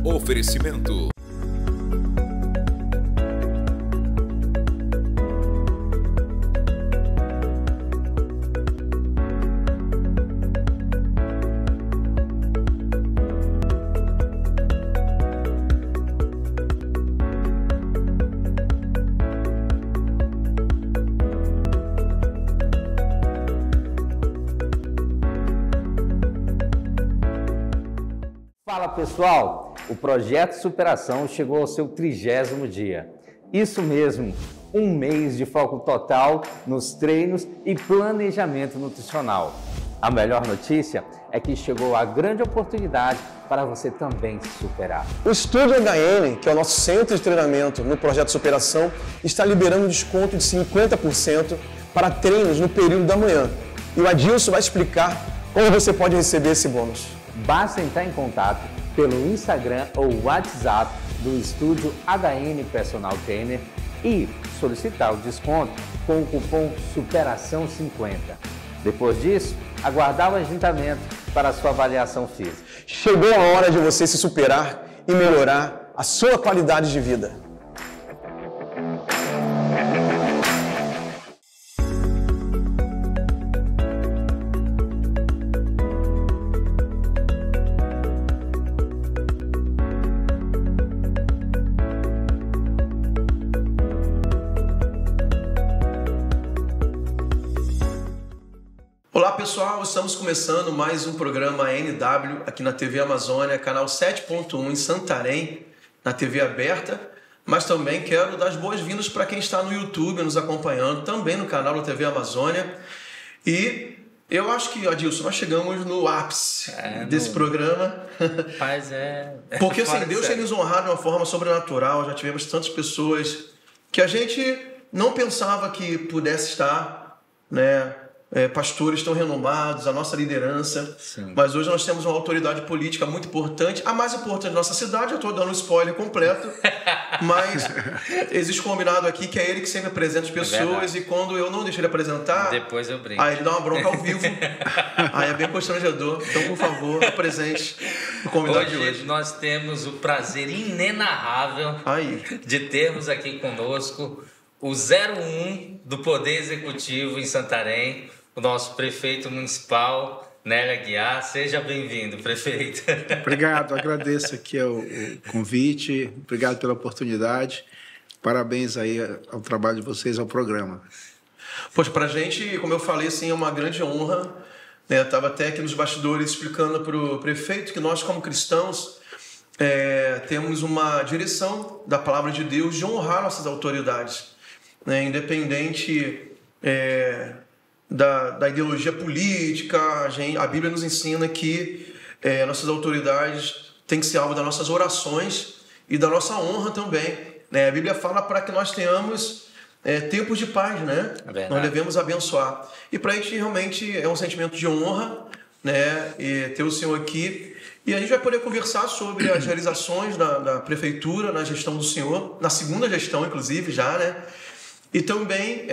Oferecimento. Fala pessoal, o Projeto Superação chegou ao seu 30º dia. Isso mesmo, um mês de foco total nos treinos e planejamento nutricional. A melhor notícia é que chegou a grande oportunidade para você também se superar. O Estúdio HN, que é o nosso centro de treinamento no Projeto Superação, está liberando um desconto de 50% para treinos no período da manhã. E o Adilson vai explicar como você pode receber esse bônus. Basta entrar em contato pelo Instagram ou WhatsApp do Estúdio HN Personal Trainer e solicitar o desconto com o cupom SUPERAÇãO50. Depois disso, aguardar o agendamento para a sua avaliação física. Chegou a hora de você se superar e melhorar a sua qualidade de vida. Olá pessoal, estamos começando mais um programa NW aqui na TV Amazônia, canal 7.1 em Santarém, na TV aberta, mas também quero dar as boas-vindas para quem está no YouTube nos acompanhando, também no canal da TV Amazônia. E eu acho que, Adilson, nós chegamos no ápice desse programa. Mas Porque assim, Deus tem nos honrado de uma forma sobrenatural, já tivemos tantas pessoas que a gente não pensava que pudesse estar, né? Pastores tão renomados, a nossa liderança. Sim. Mas hoje nós temos uma autoridade política muito importante, a mais importante da nossa cidade. Eu estou dando um spoiler completo, mas existe um combinado aqui que é ele que sempre apresenta as pessoas, e quando eu não deixo ele apresentar, depois eu brinco. Aí ele dá uma bronca ao vivo. Aí é bem constrangedor. Então, por favor, apresente o convidado de hoje. Nós temos o prazer inenarrável de termos aqui conosco o 01 do Poder Executivo em Santarém, o nosso prefeito municipal, Nélio Aguiar. Seja bem-vindo, prefeito. Obrigado, agradeço aqui o convite, obrigado pela oportunidade, parabéns aí ao trabalho de vocês, ao programa. Poxa, pra gente, como eu falei, assim, é uma grande honra, né? Eu estava até aqui nos bastidores explicando para o prefeito que nós, como cristãos, temos uma direção da palavra de Deus de honrar nossas autoridades, né? Independente da ideologia política, a Bíblia nos ensina que nossas autoridades têm que ser alvo das nossas orações e da nossa honra também, né? A Bíblia fala para que nós tenhamos tempos de paz, né? Nós devemos abençoar. E para a gente realmente é um sentimento de honra, né? E ter o senhor aqui. E a gente vai poder conversar sobre as realizações da prefeitura na gestão do senhor, na segunda gestão, inclusive, já, né? E também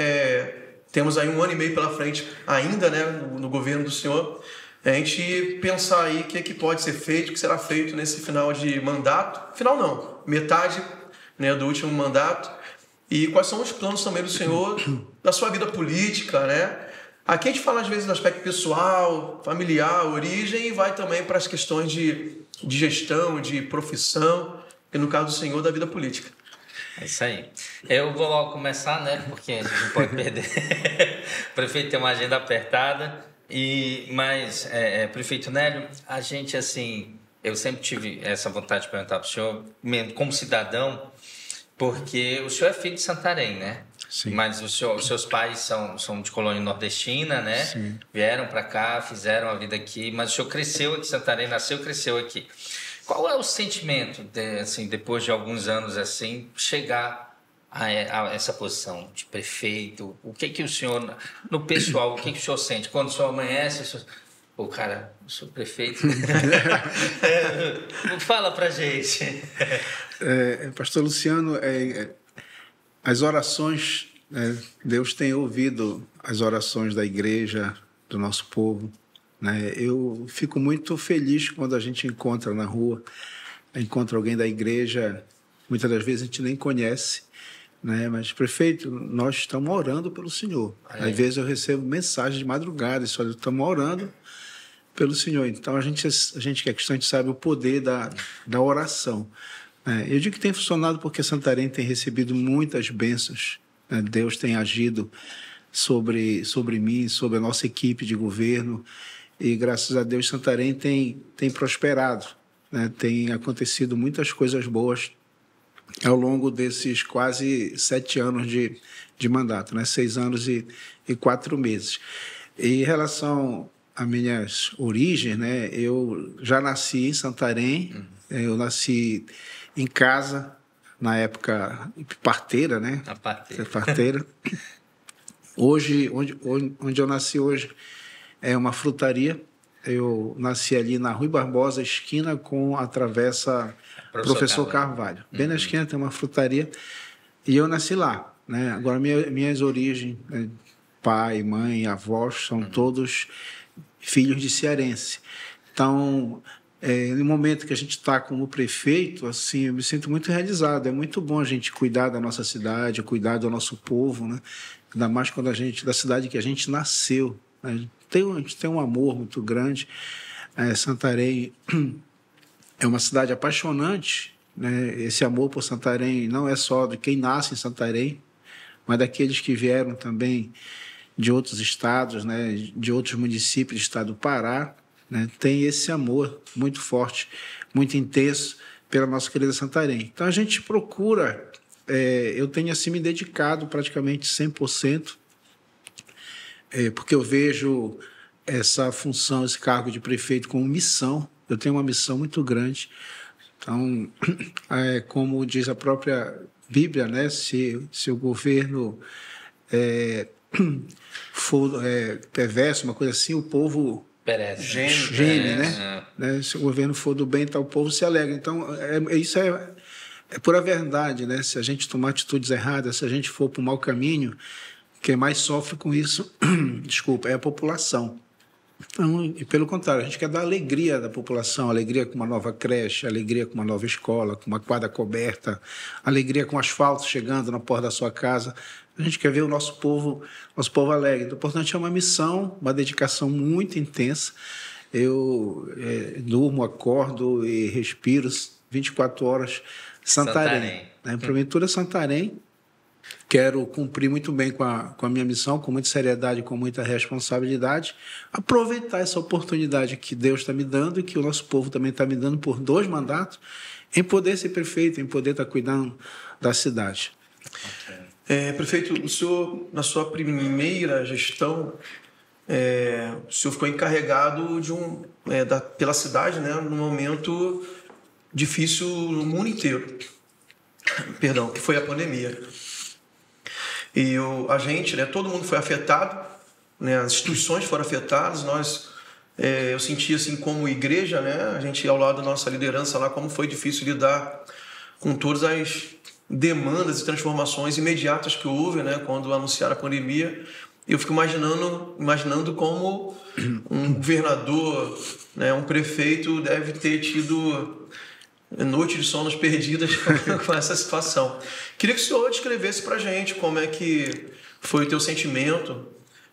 temos aí 1 ano e meio pela frente ainda, né, no governo do senhor. A gente pensar aí o que pode ser feito, o que será feito nesse final de mandato. Final não, metade, né, do último mandato. E quais são os planos também do senhor, da sua vida política, né? Aqui a gente fala às vezes do aspecto pessoal, familiar, origem, e vai também para as questões de gestão, de profissão, e no caso do senhor, da vida política. É isso aí. Eu vou logo começar, né? Porque a gente não pode perder. O prefeito tem uma agenda apertada. Mas, prefeito Nélio, a gente, assim, eu sempre tive essa vontade de perguntar para o senhor, como cidadão, porque o senhor é filho de Santarém, né? Sim. Mas os seus pais são de colônia nordestina, né? Sim. Vieram para cá, fizeram a vida aqui, mas o senhor cresceu aqui, Santarém nasceu e cresceu aqui. Qual é o sentimento, assim, depois de alguns anos assim, chegar a essa posição de prefeito? O que o senhor, no pessoal, o que o senhor sente? Quando o senhor amanhece, o senhor... Pô, cara, eu sou prefeito. Fala pra gente. Pastor Luciano, as orações, Deus tem ouvido as orações da igreja, do nosso povo, né? Eu fico muito feliz quando a gente encontra na rua encontra alguém da igreja, muitas das vezes a gente nem conhece, né? Mas, prefeito, nós estamos orando pelo senhor. Às vezes eu recebo mensagem de madrugada, olha, estamos orando pelo senhor. Então, a gente que é cristão, a gente sabe o poder da oração. Eu digo que tem funcionado porque Santarém tem recebido muitas bênçãos. Deus tem agido sobre mim, sobre a nossa equipe de governo, e graças a Deus Santarém tem prosperado, né? Tem acontecido muitas coisas boas ao longo desses quase 7 anos de mandato, né? 6 anos e 4 meses. E em relação às minhas origens, né? Eu já nasci em Santarém, eu nasci em casa, na época parteira, né? A parteira. Parteira. Hoje, onde eu nasci hoje é uma frutaria. Eu nasci ali na Rui Barbosa, esquina com a travessa Professor Carvalho. Bem na esquina tem uma frutaria e eu nasci lá, né? Agora, minhas origens, né? Pai, mãe, avós, são todos filhos de cearense. Então, no momento que a gente está como prefeito, assim, eu me sinto muito realizado. É muito bom a gente cuidar da nossa cidade, cuidar do nosso povo, né? Ainda mais quando da cidade que a gente nasceu, né? A gente tem um amor muito grande. Santarém é uma cidade apaixonante, né? Esse amor por Santarém não é só de quem nasce em Santarém, mas daqueles que vieram também de outros estados, né? De outros municípios do estado do Pará, né? Tem esse amor muito forte, muito intenso pela nossa querida Santarém. Então, a gente procura, eu tenho assim me dedicado praticamente 100%, porque eu vejo essa função, esse cargo de prefeito como missão. Eu tenho uma missão muito grande. Então, como diz a própria Bíblia, né? Se o governo for perverso, uma coisa assim, o povo geme, né? Se o governo for do bem, então o povo se alegra. Então, isso é pura verdade, né? Se a gente tomar atitudes erradas, se a gente for para o mau caminho, quem mais sofre com isso, é a população. Então, e pelo contrário, a gente quer dar alegria da população, alegria com uma nova creche, alegria com uma nova escola, com uma quadra coberta, alegria com asfalto chegando na porta da sua casa. A gente quer ver o nosso povo alegre. Então, portanto, é uma missão, uma dedicação muito intensa. Eu durmo, acordo e respiro 24 horas Santarém. Né? Para mim, tudo é Santarém. Quero cumprir muito bem com a minha missão, com muita seriedade, com muita responsabilidade, aproveitar essa oportunidade que Deus está me dando e que o nosso povo também está me dando por 2 mandatos, em poder ser prefeito, em poder estar cuidando da cidade. Prefeito, o senhor, na sua primeira gestão, o senhor ficou encarregado pela cidade, né, num momento difícil no mundo inteiro, que foi a pandemia. E a gente, né, todo mundo foi afetado, né, as instituições foram afetadas. Eu senti assim como igreja, né, a gente ao lado da nossa liderança lá, como foi difícil lidar com todas as demandas e transformações imediatas que houve, né, quando anunciaram a pandemia. Eu fico imaginando como um governador, né, um prefeito deve ter tido noites de sonos perdidas com essa situação. Queria que o senhor descrevesse para a gente como é que foi o teu sentimento,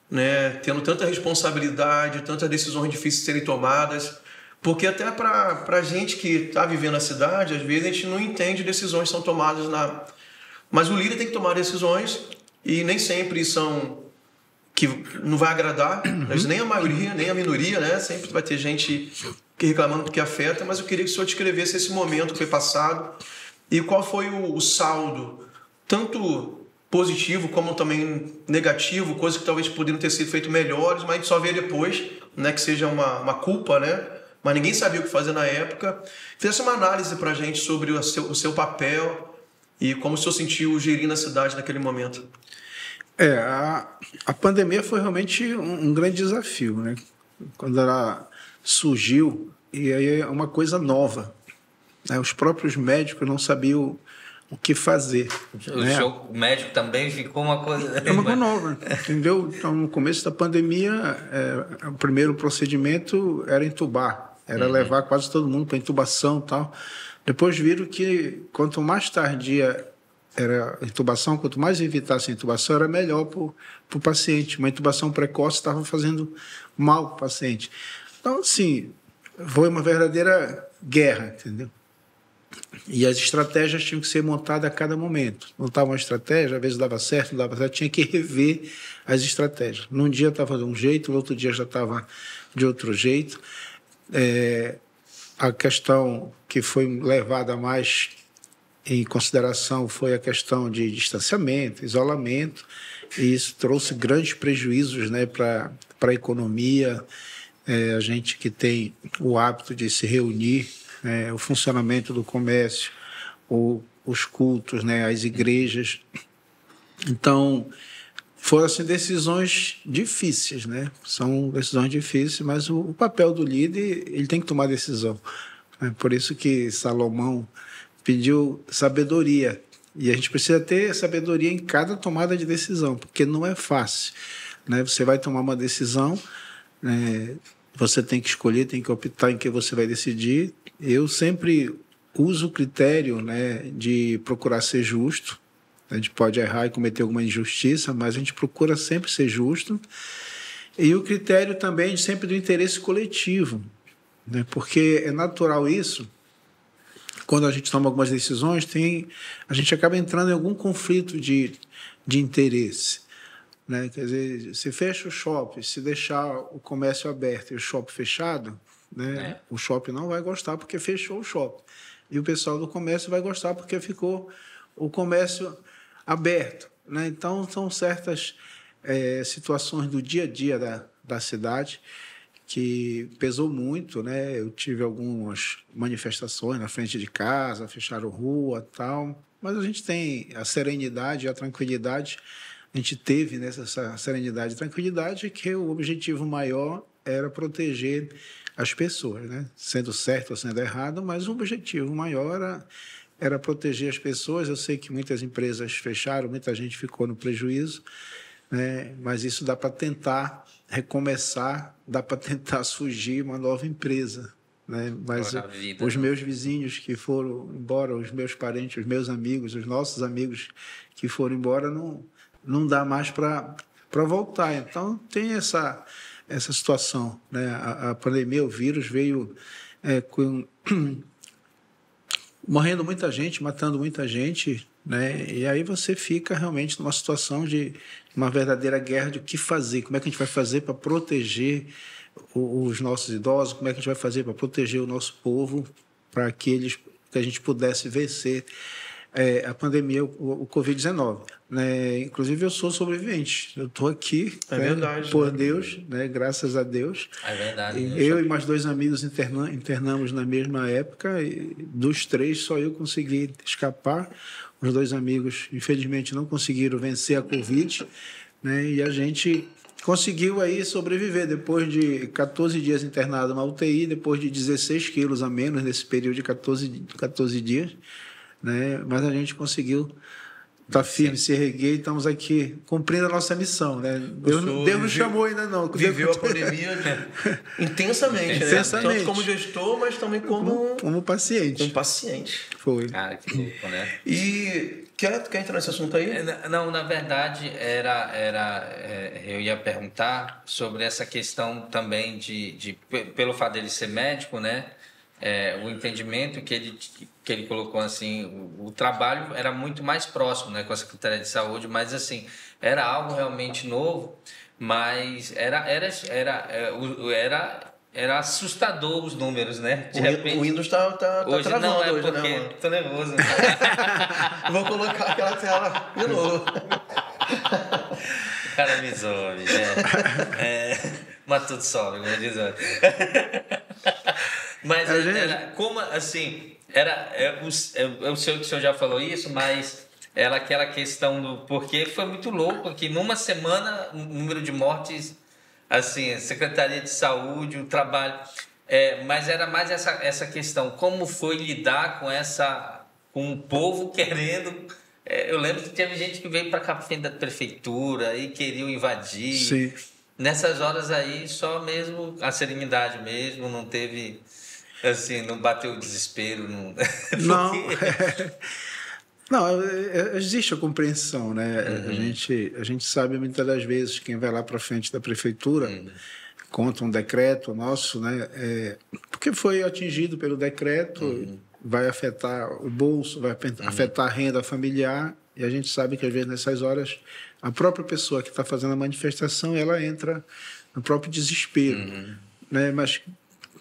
né, tendo tanta responsabilidade, tantas decisões difíceis de serem tomadas, porque até para a gente que está vivendo na cidade, às vezes a gente não entende decisões que são tomadas Mas o líder tem que tomar decisões e nem sempre são que não vai agradar, nem a maioria, nem a minoria, né? Sempre vai ter gente que reclamando porque afeta, mas eu queria que o senhor descrevesse esse momento que foi passado e qual foi o saldo, tanto positivo como também negativo, coisas que talvez poderiam ter sido feitas melhores, mas a gente só vê depois, né, que seja uma culpa, né? Mas ninguém sabia o que fazer na época. Fizesse uma análise para a gente sobre o seu papel e como o senhor sentiu gerir na cidade naquele momento. A pandemia foi realmente um grande desafio, né? Quando ela surgiu, e aí é uma coisa nova, né? Os próprios médicos não sabiam o que fazer. O médico também ficou uma coisa... É uma coisa nova, entendeu? Então, no começo da pandemia, o primeiro procedimento era entubar, era levar quase todo mundo para intubação e tal. Depois viram que quanto mais tardia era a intubação, quanto mais evitasse a intubação, era melhor para o paciente. Uma intubação precoce estava fazendo mal para o paciente. Então, assim, foi uma verdadeira guerra, entendeu? E as estratégias tinham que ser montadas a cada momento. Montava uma estratégia, às vezes dava certo, não dava certo, tinha que rever as estratégias. Num dia estava de um jeito, no outro dia já estava de outro jeito. A questão que foi levada mais em consideração foi a questão de distanciamento, isolamento, e isso trouxe grandes prejuízos, né, para a economia. A gente que tem o hábito de se reunir, o funcionamento do comércio, os cultos, né, as igrejas. Então, foram assim, decisões difíceis, né? São decisões difíceis, mas o papel do líder, ele tem que tomar decisão. É por isso que Salomão pediu sabedoria. E a gente precisa ter sabedoria em cada tomada de decisão, porque não é fácil, né? Você vai tomar uma decisão, você tem que escolher, tem que optar em que você vai decidir. Eu sempre uso o critério, né, de procurar ser justo. A gente pode errar e cometer alguma injustiça, mas a gente procura sempre ser justo. E o critério também sempre do interesse coletivo, né? Porque é natural isso. Quando a gente toma algumas decisões, a gente acaba entrando em algum conflito de interesse, né? Quer dizer, se fecha o shopping, se deixar o comércio aberto e o shopping fechado, né? O shopping não vai gostar porque fechou o shopping. E o pessoal do comércio vai gostar porque ficou o comércio aberto, né? Então, são certas situações do dia a dia da cidade que pesou muito, né? Eu tive algumas manifestações na frente de casa, fecharam rua e tal, mas a gente tem a serenidade e a tranquilidade. A gente teve nessa serenidade e tranquilidade que o objetivo maior era proteger as pessoas, né? Sendo certo ou sendo errado, mas o objetivo maior era proteger as pessoas. Eu sei que muitas empresas fecharam, muita gente ficou no prejuízo, né? Mas isso dá para tentar recomeçar, dá para tentar surgir uma nova empresa, né? Mas os meus vizinhos que foram embora, os meus parentes, os meus amigos, os nossos amigos que foram embora, não dá mais para voltar. Então, tem essa situação, né? A pandemia, o vírus veio morrendo muita gente, matando muita gente, né? E aí você fica realmente numa situação de uma verdadeira guerra de o que fazer, como é que a gente vai fazer para proteger os nossos idosos, como é que a gente vai fazer para proteger o nosso povo, para que a gente pudesse vencer a pandemia, o Covid-19. Né? Inclusive, eu sou sobrevivente. Eu estou aqui, verdade, por Deus, né? Graças a Deus. É verdade. Eu e mais 2 amigos internamos na mesma época, e dos 3, só eu consegui escapar. Os 2 amigos, infelizmente, não conseguiram vencer a Covid, né? E a gente conseguiu aí sobreviver depois de 14 dias internado na UTI, depois de 16 quilos a menos nesse período de 14 dias. Né? Mas a gente conseguiu estar firme, se erguer, e estamos aqui cumprindo a nossa missão. Né? Deus não chamou ainda não. Viveu a pandemia intensamente, né? Tanto como gestor, mas também como paciente. Como paciente. Foi. Cara, que louco, né? E quer entrar nesse assunto aí? Não, na verdade, eu ia perguntar sobre essa questão também pelo fato dele ser médico, né? O entendimento que ele colocou, assim, o trabalho era muito mais próximo, né, com a Secretaria de Saúde, mas assim, era algo realmente novo, mas era assustador os números, né? De repente, o Windows tá hoje travando não é hoje, porque né, mano? tô nervoso. Vou colocar aquela tela de novo. O cara me zoa, mas tudo sobe, como diz outro. Mas era como assim, eu sei que o senhor já falou isso, mas era aquela questão do porque foi muito louco que numa semana o número de mortes, assim, a Secretaria de Saúde, o trabalho, mas era mais essa questão, como foi lidar com o povo querendo. Eu lembro que teve gente que veio para cá da prefeitura e queria invadir. Sim. Nessas horas aí, só mesmo a serenidade mesmo, não teve. Assim, não bateu o desespero? Não, Não, não, existe a compreensão, né? A gente sabe muitas das vezes, quem vai lá para frente da prefeitura, contra um decreto nosso, né? Porque foi atingido pelo decreto, vai afetar o bolso, vai afetar a renda familiar, e a gente sabe que às vezes nessas horas a própria pessoa que está fazendo a manifestação, ela entra no próprio desespero, né? Mas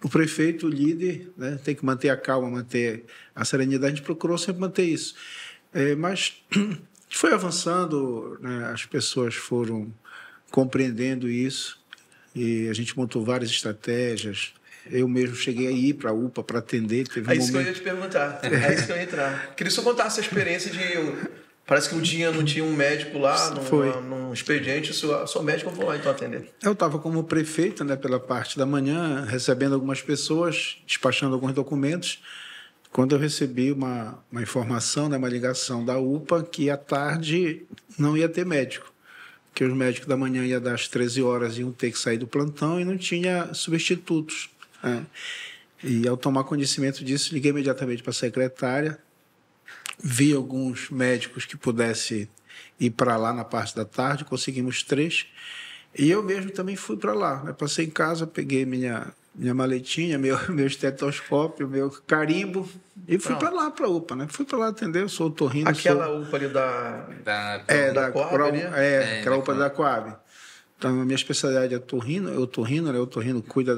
o prefeito, o líder, né, tem que manter a calma, manter a serenidade. A gente procurou sempre manter isso. Mas a gente foi avançando, né, as pessoas foram compreendendo isso e a gente montou várias estratégias. Eu mesmo cheguei a ir para a UPA para atender. Teve isso que eu ia te perguntar. É isso que eu ia entrar. Queria só contar essa experiência de... Parece que um dia não tinha um médico lá, num expediente, sou médico, eu vou lá então atender. Eu estava como prefeito, né, pela parte da manhã, recebendo algumas pessoas, despachando alguns documentos, quando eu recebi uma informação, né, uma ligação da UPA, que à tarde não ia ter médico, que os médicos da manhã iam dar às 13 horas, iam ter que sair do plantão e não tinha substitutos, né? E ao tomar conhecimento disso, liguei imediatamente para a secretária, vi alguns médicos que pudessem ir para lá na parte da tarde, conseguimos 3, e eu mesmo também fui para lá, né? Passei em casa, peguei minha maletinha, meu estetoscópio, meu carimbo, e fui para lá, para a UPA, né? Fui para lá atender, eu sou otorrino. Aquela UPA ali da Coab, né? Aquela UPA da Coab. Então, a minha especialidade é otorrino, né? O otorrino cuida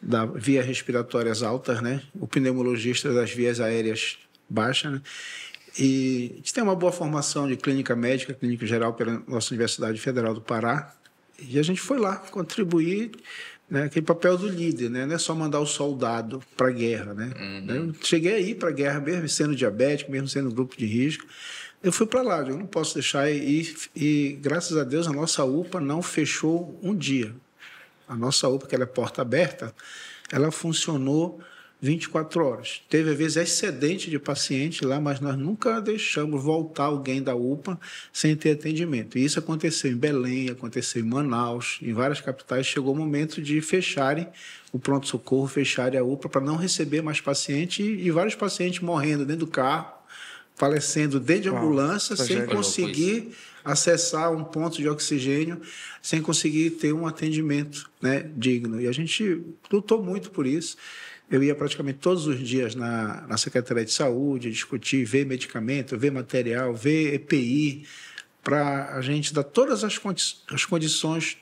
da via respiratórias altas, né? O pneumologista das vias aéreas baixa, né? E a gente tem uma boa formação de clínica médica, clínica geral pela nossa Universidade Federal do Pará, e a gente foi lá contribuir, né, aquele papel do líder, né? Não é só mandar o soldado para a guerra, né? Eu cheguei a ir para a guerra mesmo sendo diabético, mesmo sendo grupo de risco, eu fui para lá, eu não posso deixar e graças a Deus a nossa UPA não fechou um dia. A nossa UPA, que ela é porta aberta, ela funcionou 24 horas. Teve, às vezes, excedente de paciente lá, mas nós nunca deixamos voltar alguém da UPA sem ter atendimento. E isso aconteceu em Belém, aconteceu em Manaus, em várias capitais. Chegou o momento de fecharem o pronto-socorro, fecharem a UPA para não receber mais paciente e vários pacientes morrendo dentro do carro, falecendo dentro de ambulância, sem conseguir acessar um ponto de oxigênio, sem conseguir ter um atendimento, né, digno. E a gente lutou muito por isso. Eu ia praticamente todos os dias na Secretaria de Saúde, discutir, ver medicamento, ver material, ver EPI, para a gente dar todas as condições,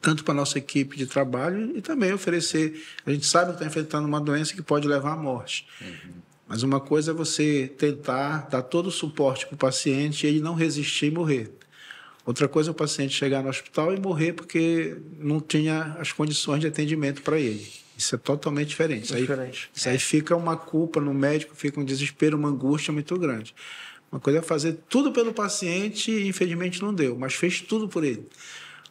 tanto para a nossa equipe de trabalho e também oferecer. A gente sabe que está enfrentando uma doença que pode levar à morte. Mas uma coisa é você tentar dar todo o suporte para o paciente e ele não resistir e morrer. Outra coisa é o paciente chegar no hospital e morrer porque não tinha as condições de atendimento para ele. Isso é totalmente diferente. Isso aí fica uma culpa no médico, fica um desespero, uma angústia muito grande. Uma coisa é fazer tudo pelo paciente e, infelizmente, não deu, mas fez tudo por ele.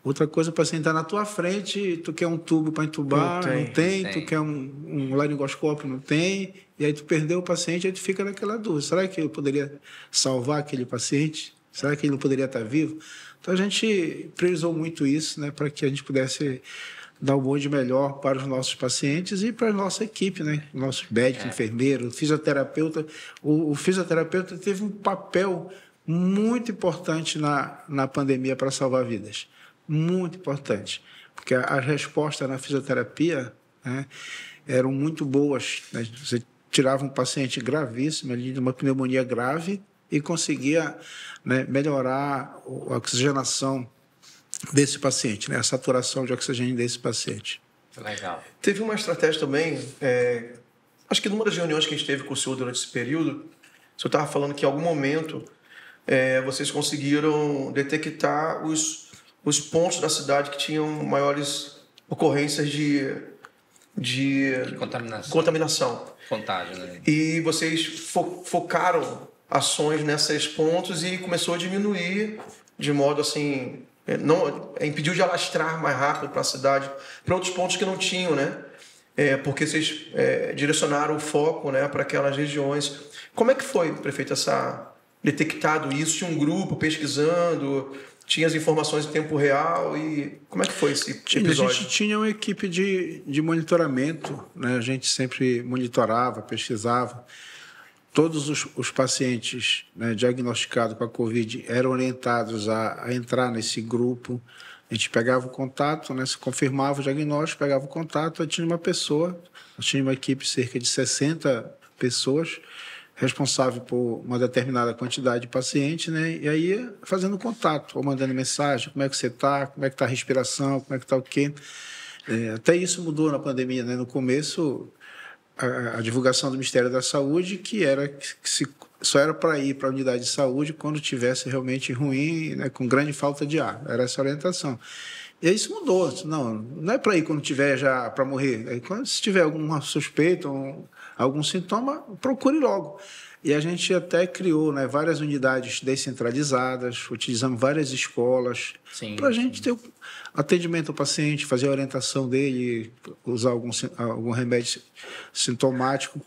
Outra coisa, o paciente está na tua frente, tu quer um tubo para entubar, não tem. Tu quer um laringoscópio, não tem, e aí tu perdeu o paciente, aí tu fica naquela dúvida. Será que eu poderia salvar aquele paciente? Será que ele não poderia estar vivo? Então, a gente priorizou muito isso, né, para que a gente pudesse dar o bom de melhor para os nossos pacientes e para a nossa equipe, né? Nossos médicos, enfermeiros, fisioterapeuta. O fisioterapeuta teve um papel muito importante na pandemia para salvar vidas. Muito importante. Porque as respostas na fisioterapia, né, eram muito boas, né? Você tirava um paciente gravíssimo, de uma pneumonia grave, e conseguia, né, melhorar a oxigenação desse paciente, né? A saturação de oxigênio desse paciente. Legal. Teve uma estratégia também, acho que numa das reuniões que a gente teve com o senhor durante esse período, o senhor estava falando que em algum momento vocês conseguiram detectar os pontos da cidade que tinham maiores ocorrências de contaminação. Contágio, né? E vocês focaram ações nesses pontos e começou a diminuir de modo assim... impediu de alastrar mais rápido para a cidade, para outros pontos que não tinham, né? Porque vocês direcionaram o foco, né, para aquelas regiões. Como é que foi, prefeito, detectado isso? Tinha um grupo pesquisando, tinha as informações em tempo real e como é que foi esse episódio? A gente tinha uma equipe de monitoramento, né? A gente sempre monitorava, pesquisava. Todos os pacientes, né, diagnosticados com a Covid eram orientados a entrar nesse grupo. A gente pegava o contato, né, se confirmava o diagnóstico, pegava o contato, aí tinha uma pessoa, tinha uma equipe de cerca de 60 pessoas, responsável por uma determinada quantidade de pacientes, né, e aí fazendo contato, ou mandando mensagem, como é que você está, como é que está a respiração, como é que está o quê. Até isso mudou na pandemia, né? No começo, a divulgação do Ministério da Saúde, que só era para ir para a unidade de saúde quando tivesse realmente ruim, né, com grande falta de ar. Era essa a orientação. E aí isso mudou. Não é para ir quando tiver já para morrer. Se tiver alguma suspeita, algum sintoma, procure logo. E a gente até criou, né, várias unidades descentralizadas, utilizando várias escolas, para a gente ter atendimento ao paciente, fazer a orientação dele, usar algum remédio sintomático.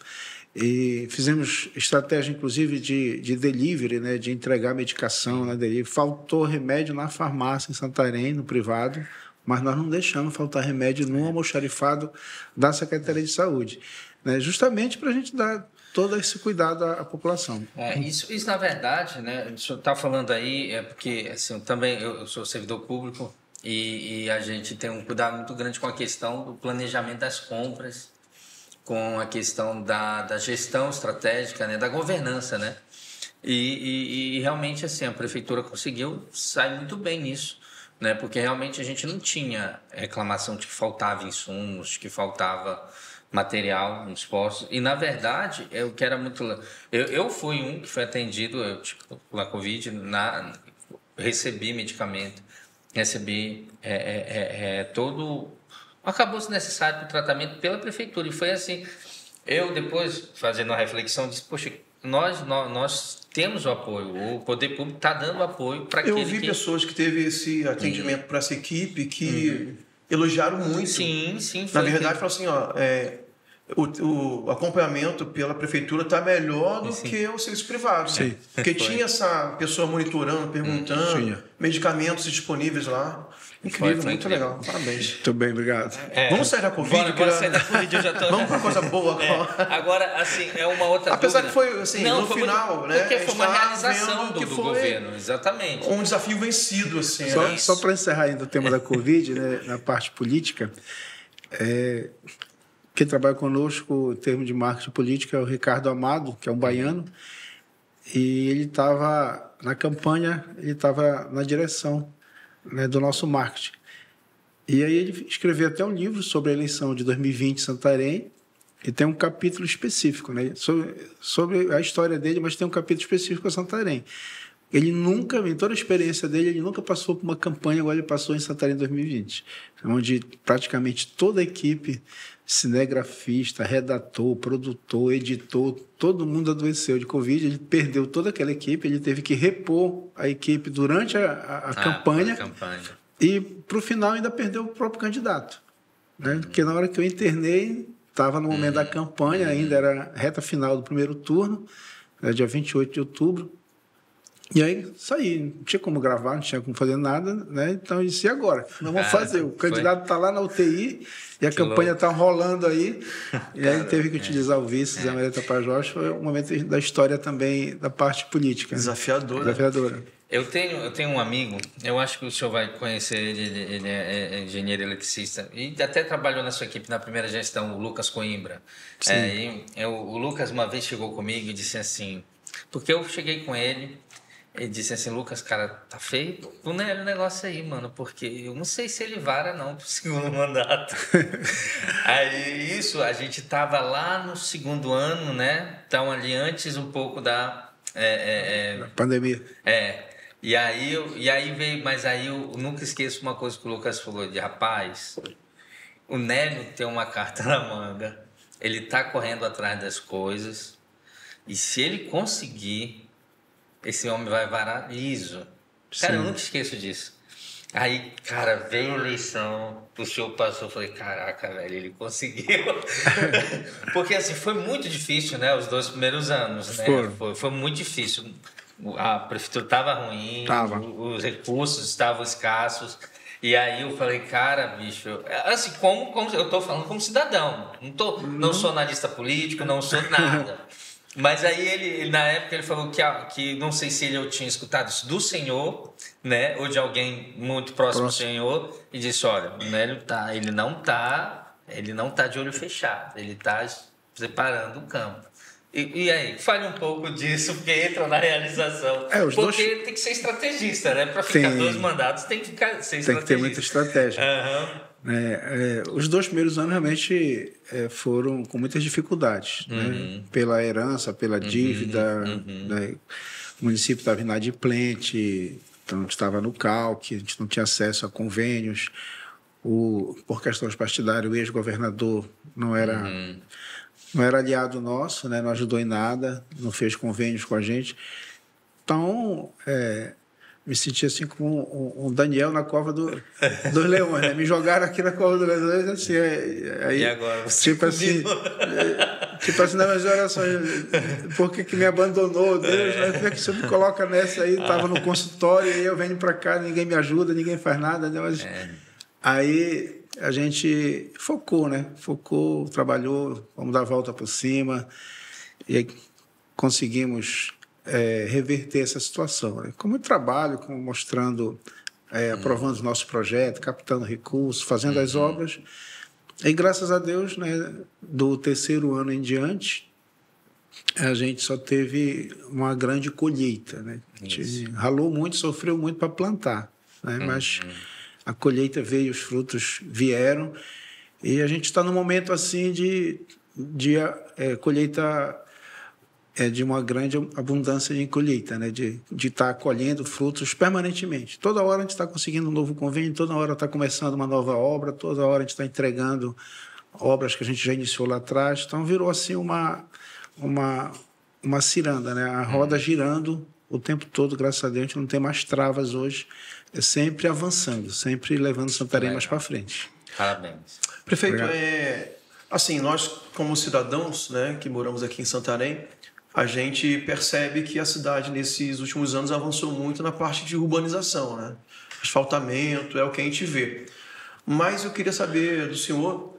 E fizemos estratégia, inclusive, de delivery, né, de entregar medicação. Né, faltou remédio na farmácia em Santarém, no privado, mas nós não deixamos faltar remédio no almoxarifado da Secretaria de Saúde, né, justamente para a gente dar todo esse cuidado à população. Isso na verdade, né, o senhor está falando aí, porque assim, também eu sou servidor público e a gente tem um cuidado muito grande com a questão do planejamento das compras, com a questão da gestão estratégica, né, da governança, né? E realmente assim, a prefeitura conseguiu sair muito bem nisso, né? Porque realmente a gente não tinha reclamação de que faltava insumos, de que faltava material nos postos. E, na verdade, eu que era muito... Eu fui um que foi atendido pela Covid, recebi medicamento, recebi todo... Acabou-se necessário para o tratamento pela prefeitura. E foi assim, eu depois, fazendo uma reflexão, disse, poxa, nós temos o apoio, o poder público está dando apoio para aquele Eu vi pessoas que teve esse atendimento para essa equipe que elogiaram muito. Sim. Na verdade, falaram assim, o acompanhamento pela prefeitura está melhor do que o serviço privado. Sim. Porque tinha essa pessoa monitorando, perguntando, medicamentos disponíveis lá. Incrível, muito legal. Parabéns. Muito bem, obrigado. Vamos sair da Covid? Bora sair da Covid, eu já tô... Vamos para coisa boa agora. Agora, assim, é uma outra Apesar dúvida. que foi, assim, no final, né? Porque foi uma realização vendo que do foi governo, exatamente. um desafio vencido, assim. Só para encerrar ainda o tema da Covid, né, na parte política, quem trabalha conosco em termos de marketing político é o Ricardo Amado, que é um baiano, e ele estava na campanha, ele estava na direção, né, do nosso marketing. E aí ele escreveu até um livro sobre a eleição de 2020 em Santarém, e tem um capítulo específico, né, sobre a história dele, mas tem um capítulo específico a Santarém. Ele nunca, em toda a experiência dele, ele nunca passou por uma campanha igual ele passou em Santarém em 2020, onde praticamente toda a equipe, cinegrafista, redator, produtor, editor, todo mundo adoeceu de Covid, ele perdeu toda aquela equipe, ele teve que repor a equipe durante a campanha. E, para o final, ainda perdeu o próprio candidato. Né? Porque na hora que eu internei, estava no momento da campanha, ainda era reta final do primeiro turno, dia 28 de outubro. E aí saí, não tinha como gravar, não tinha como fazer nada, né? Então eu disse, e agora? Nós vamos fazer. O candidato está lá na UTI e a campanha está rolando aí. E aí teve que utilizar o vice, Zé Maria Tapajós. Foi um momento da história também da parte política. Desafiadora. Eu tenho um amigo, eu acho que o senhor vai conhecer ele é engenheiro eletricista, e até trabalhou na sua equipe na primeira gestão, o Lucas Coimbra. O Lucas uma vez chegou comigo e disse assim, porque eu cheguei com ele, ele disse assim, Lucas, cara, tá feio o negócio aí, mano, porque eu não sei se ele vara não pro segundo mandato. Aí isso, a gente tava lá no segundo ano, né? Então ali antes um pouco da pandemia. E aí veio, mas aí eu nunca esqueço uma coisa que o Lucas falou, de rapaz, o Nélio tem uma carta na manga, ele tá correndo atrás das coisas, e se ele conseguir, esse homem vai varar liso. Cara, eu nunca esqueço disso. Aí, cara, veio a eleição, o senhor passou, eu falei, caraca, velho, ele conseguiu. Porque, assim, foi muito difícil, né, os 2 primeiros anos, né? Foi muito difícil. a prefeitura estava ruim, os recursos estavam escassos. E aí eu falei, cara, bicho, assim, como eu estou falando como cidadão, não sou analista político, não sou nada. Mas aí ele na época ele falou que não sei se eu tinha escutado isso do senhor, né, ou de alguém muito próximo do senhor, e disse, olha, o Nélio ele não tá de olho fechado, ele está preparando o campo. E aí, fale um pouco disso, porque entra na realização. Porque tem que ser estrategista, né? Para ficar 2 mandatos tem que ser estrategista. Tem que ter muita estratégia. Os 2 primeiros anos realmente foram com muitas dificuldades, né? Pela herança, pela dívida. Né? O município estava inadimplente, então a gente estava no calque, a gente não tinha acesso a convênios. Por questões partidárias, o ex-governador não era aliado nosso, né? Não ajudou em nada, não fez convênios com a gente. Então, me senti assim como um Daniel na cova dos leões, né? Me jogaram aqui na cova dos leões, assim, aí, e agora você tipo assim, não, mas olha só, por que me abandonou, Deus, né? Por que você me coloca nessa aí? Estava no consultório, e aí eu venho para cá, ninguém me ajuda, ninguém faz nada, né? Mas, aí a gente focou, né? Trabalhou, vamos dar a volta por cima, e aí conseguimos reverter essa situação, né? Com muito trabalho, mostrando, aprovando o nosso projeto, captando recursos, fazendo as obras. E graças a Deus, né, do 3º ano em diante, a gente só teve uma grande colheita, né? A gente ralou muito, sofreu muito para plantar, né? Mas a colheita veio, os frutos vieram, e a gente está num momento assim de colheita, de uma grande abundância de colheita, né? De estar colhendo frutos permanentemente. Toda hora a gente está conseguindo um novo convênio, toda hora está começando uma nova obra, toda hora a gente está entregando obras que a gente já iniciou lá atrás. Então virou assim uma ciranda, né? A roda girando o tempo todo, graças a Deus, a gente não tem mais travas hoje. É sempre avançando, sempre levando Santarém mais para frente. Parabéns. Prefeito, assim, nós como cidadãos, né, que moramos aqui em Santarém, a gente percebe que a cidade nesses últimos anos avançou muito na parte de urbanização, né? Asfaltamento é o que a gente vê. Mas eu queria saber do senhor,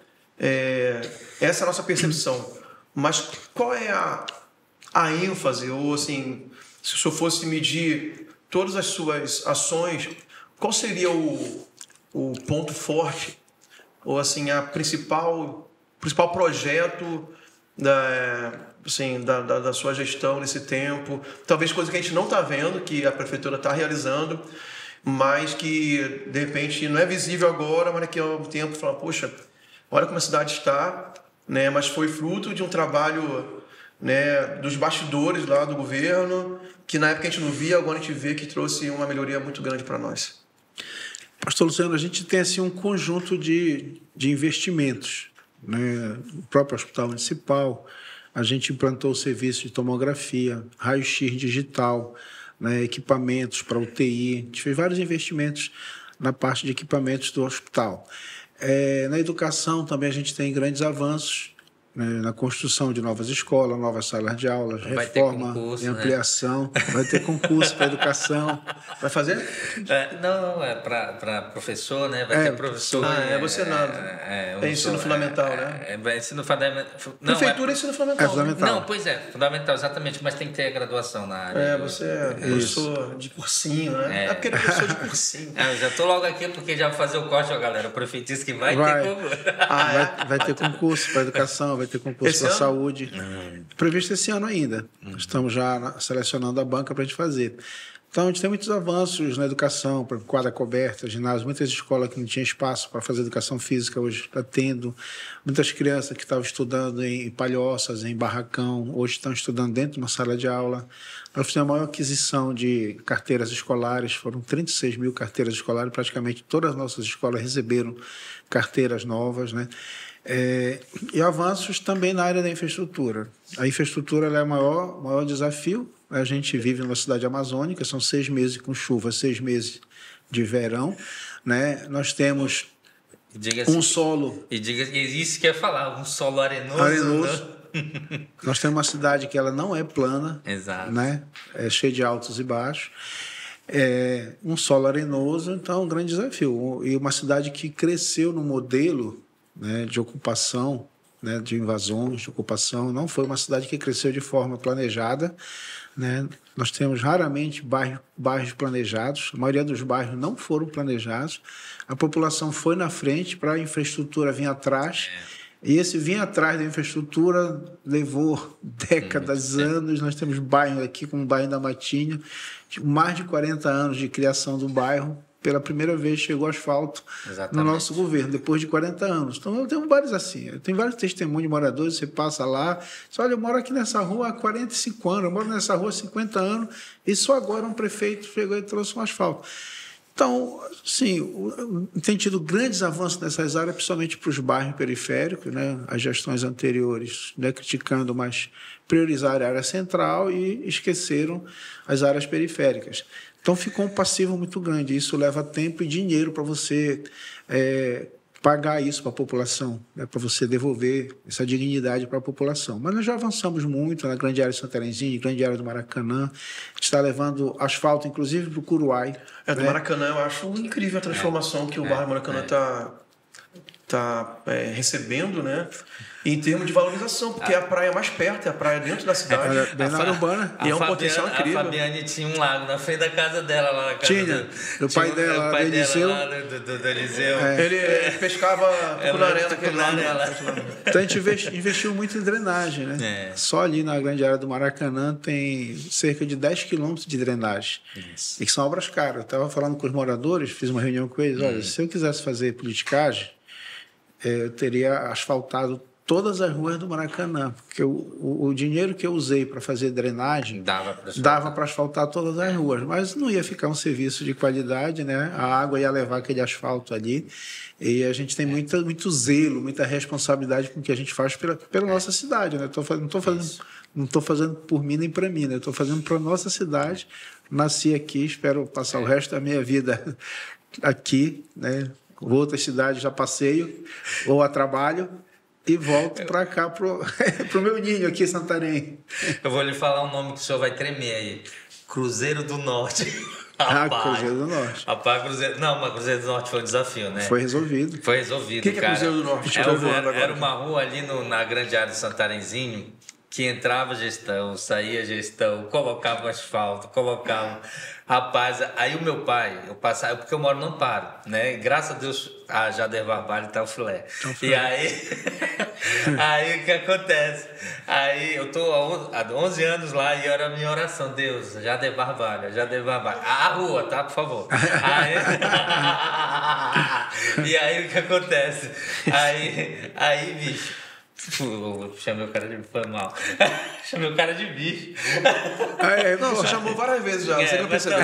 essa é a nossa percepção, mas qual é a ênfase, ou assim, se o senhor fosse medir todas as suas ações, qual seria o ponto forte, ou assim, a principal projeto da sua gestão nesse tempo? Talvez coisa que a gente não está vendo, que a prefeitura está realizando, mas que, de repente, não é visível agora, mas daqui a um tempo fala, poxa, olha como a cidade está, né? Mas foi fruto de um trabalho, né, dos bastidores lá do governo, que na época a gente não via, agora a gente vê que trouxe uma melhoria muito grande para nós. Pastor Luciano, a gente tem assim um conjunto de investimentos, né? O próprio Hospital Municipal, a gente implantou o serviço de tomografia, raio-x digital, né? Equipamentos para UTI, a gente fez vários investimentos na parte de equipamentos do hospital. Na educação também a gente tem grandes avanços, né, na construção de novas escolas, novas salas de aulas, reforma e ampliação. Né? Vai ter concurso para educação. Vai fazer? Não, é para professor, né? Vai ter professor. Você nada. É ensino fundamental, né? É ensino fundamental. Prefeitura é ensino fundamental. É fundamental. Não, pois fundamental, exatamente, mas tem que ter a graduação na área. Você é professor de cursinho, né? É porque ele é professor de cursinho. Eu já estou logo aqui porque já vou fazer o corte, ó, galera. O prefeito disse que vai ter concurso. Vai ter concurso para educação, vai ter concurso para saúde. Previsto esse ano ainda. Estamos já selecionando a banca para a gente fazer. Então, a gente tem muitos avanços na educação, para quadra coberta, ginásio, muitas escolas que não tinham espaço para fazer educação física, hoje está tendo. Muitas crianças que estavam estudando em palhoças, em barracão, hoje estão estudando dentro de uma sala de aula. Nós fizemos a maior aquisição de carteiras escolares, foram 36 mil carteiras escolares, praticamente todas as nossas escolas receberam carteiras novas, né? E avanços também na área da infraestrutura. A infraestrutura ela é o maior desafio. A gente vive numa cidade amazônica, são 6 meses com chuva, 6 meses de verão, né? Nós temos um solo... E isso que eu ia falar, um solo arenoso. Arenoso, Nós temos uma cidade que ela não é plana, Exato. né? É cheia de altos e baixos. É um solo arenoso, então é um grande desafio. E uma cidade que cresceu no modelo, né, de ocupação, né, de invasões, de ocupação. Não foi uma cidade que cresceu de forma planejada, né? Nós temos raramente bairros planejados. A maioria dos bairros não foram planejados. A população foi na frente para a infraestrutura vir atrás. E esse vir atrás da infraestrutura levou décadas, anos. Nós temos bairro aqui, como o bairro da Matinha, mais de 40 anos de criação do bairro. Pela primeira vez chegou asfalto no nosso governo, depois de 40 anos. Então, eu tenho vários assim. Eu tenho vários testemunhos de moradores, você passa lá, você olha, eu moro aqui nessa rua há 45 anos, eu moro nessa rua há 50 anos, e só agora um prefeito chegou e trouxe um asfalto. Então, sim, tem tido grandes avanços nessas áreas, principalmente para os bairros periféricos, né? As gestões anteriores, né, criticando, mas priorizaram a área central e esqueceram as áreas periféricas. Então, ficou um passivo muito grande. Isso leva tempo e dinheiro para você pagar isso para a população, né, para você devolver essa dignidade para a população. Mas nós já avançamos muito na grande área de Santarenzinho, grande área do Maracanã. A gente está levando asfalto, inclusive, para o Curuai. Do Maracanã, eu acho incrível a transformação que o bairro Maracanã está recebendo, né? Em termos de valorização, porque é a praia mais perto, é a praia dentro da cidade. Bem na área urbana. E é um potencial incrível. A Fabiane tinha um lago na frente da casa dela, lá na casa Tinha. O pai dela, do Eliseu. do Eliseu. Ele pescava tucunaré naquele lado. Então, a gente investiu muito em drenagem, né? Só ali na grande área do Maracanã tem cerca de 10 quilômetros de drenagem. Isso. E que são obras caras. Eu estava falando com os moradores, fiz uma reunião com eles. Olha, se eu quisesse fazer politicagem, eu teria asfaltado todas as ruas do Maracanã, porque o dinheiro que eu usei para fazer drenagem dava para asfaltar todas as ruas, mas não ia ficar um serviço de qualidade, né? A água ia levar aquele asfalto ali, e a gente tem muito zelo, muita responsabilidade com o que a gente faz pela nossa cidade, né? Não estou fazendo por mim nem para mim, né? Estou fazendo para a nossa cidade. Nasci aqui, espero passar o resto da minha vida aqui, né? Vou a outras cidades, já passeio, vou a trabalho, e volto para cá, pro meu ninho aqui em Santarém. Eu vou lhe falar um nome que o senhor vai tremer aí. Cruzeiro do Norte. Cruzeiro do Norte. Rapaz, mas Cruzeiro do Norte foi um desafio, né? Foi resolvido. Foi resolvido, O que é Cruzeiro do Norte? Era uma rua ali na grande área de Santarenzinho, que entrava gestão, saía gestão, colocava asfalto, colocava... Rapaz, aí o meu pai, eu passava, porque eu moro no Amparo, né? Graças a Deus, a Jader Barbalho tá o filé. E aí, aí o que acontece? Aí eu tô há 11 anos lá e era a minha oração, Deus, Jader Barbalho. A rua, tá? Por favor. Aí, e aí o que acontece? Aí, bicho, chamei o cara de... Foi mal. Chamei o cara de bicho. Não, você chamou várias vezes já, você não percebeu.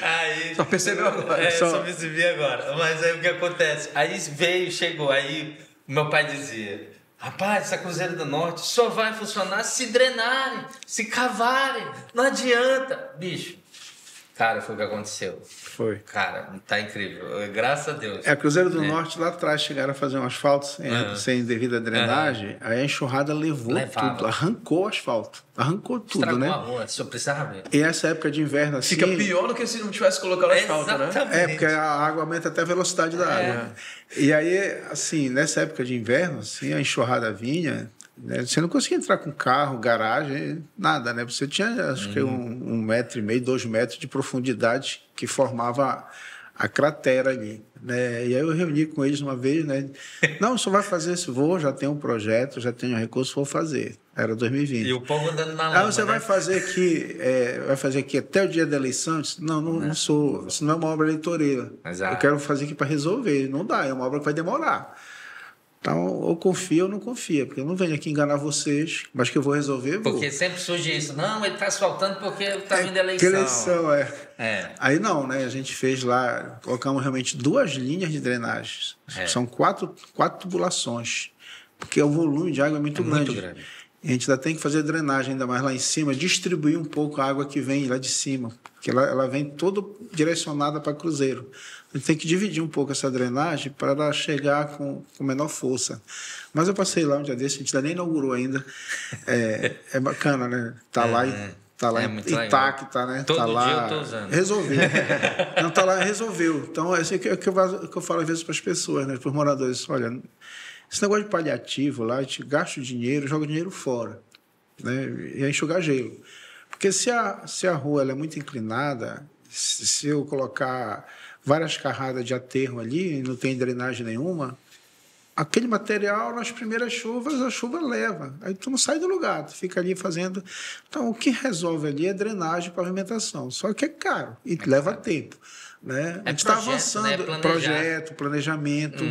Aí, só percebeu agora. Só percebi agora. Mas aí o que acontece? Aí chegou, aí meu pai dizia... Rapaz, essa Cruzeiro do Norte só vai funcionar se drenarem, se cavarem. Não adianta. Bicho, cara, foi o que aconteceu. Foi. Cara, tá incrível. Graças a Deus. Cruzeiro do Norte, lá atrás, chegaram a fazer um asfalto sem devida drenagem, aí a enxurrada levava tudo, arrancou o asfalto, arrancou tudo, estragou, né? A rua, só precisava ver. E essa época de inverno, assim... Fica pior do que se não tivesse colocado asfalto, né? Porque a água aumenta até a velocidade da água. E aí, assim, nessa época de inverno, assim, a enxurrada vinha... Você não conseguia entrar com carro, garagem, nada, né? Você tinha, acho que 1,5 metro, 2 metros de profundidade que formava a cratera ali, né? E aí eu reuni com eles uma vez, né? Não, só vai fazer esse voo, já tem um projeto, já tenho recurso, vou fazer. Era 2020. E o povo andando na lama, você vai fazer aqui até o dia da eleição? Eu disse, não sou, isso não é uma obra eleitoreira. Exato. Eu quero fazer aqui para resolver. Não dá, é uma obra que vai demorar. Então, ou confia ou não confia, porque eu não venho aqui enganar vocês, mas que eu vou resolver, vou. Porque sempre surge isso. Não, ele está asfaltando porque está vindo a eleição. Eleição, Aí não, né? A gente fez lá, colocamos realmente 2 linhas de drenagem. São 4 tubulações, porque o volume de água é muito grande. E a gente ainda tem que fazer drenagem ainda mais lá em cima, distribuir um pouco a água que vem lá de cima, porque ela vem toda direcionada para Cruzeiro. A gente tem que dividir um pouco essa drenagem para ela chegar com menor força. Mas eu passei lá um dia desse, a gente ainda nem inaugurou ainda. É bacana, né? Tá lá intacta, né? Todo tá dia lá, eu estou usando. Resolveu. Não, tá lá, resolveu. Então, é isso que eu falo às vezes para as pessoas, né? Para os moradores. Olha, esse negócio de paliativo lá, a gente gasta o dinheiro, joga o dinheiro fora, né? E é enxugar gelo. Porque se a rua ela é muito inclinada, se eu colocar várias carradas de aterro ali e não tem drenagem nenhuma, aquele material, nas primeiras chuvas, a chuva leva. Aí tu não sai do lugar, tu fica ali fazendo... Então, o que resolve ali é drenagem e pavimentação. Só que é caro e leva tempo. Né? A gente está avançando, né? Projeto, planejamento.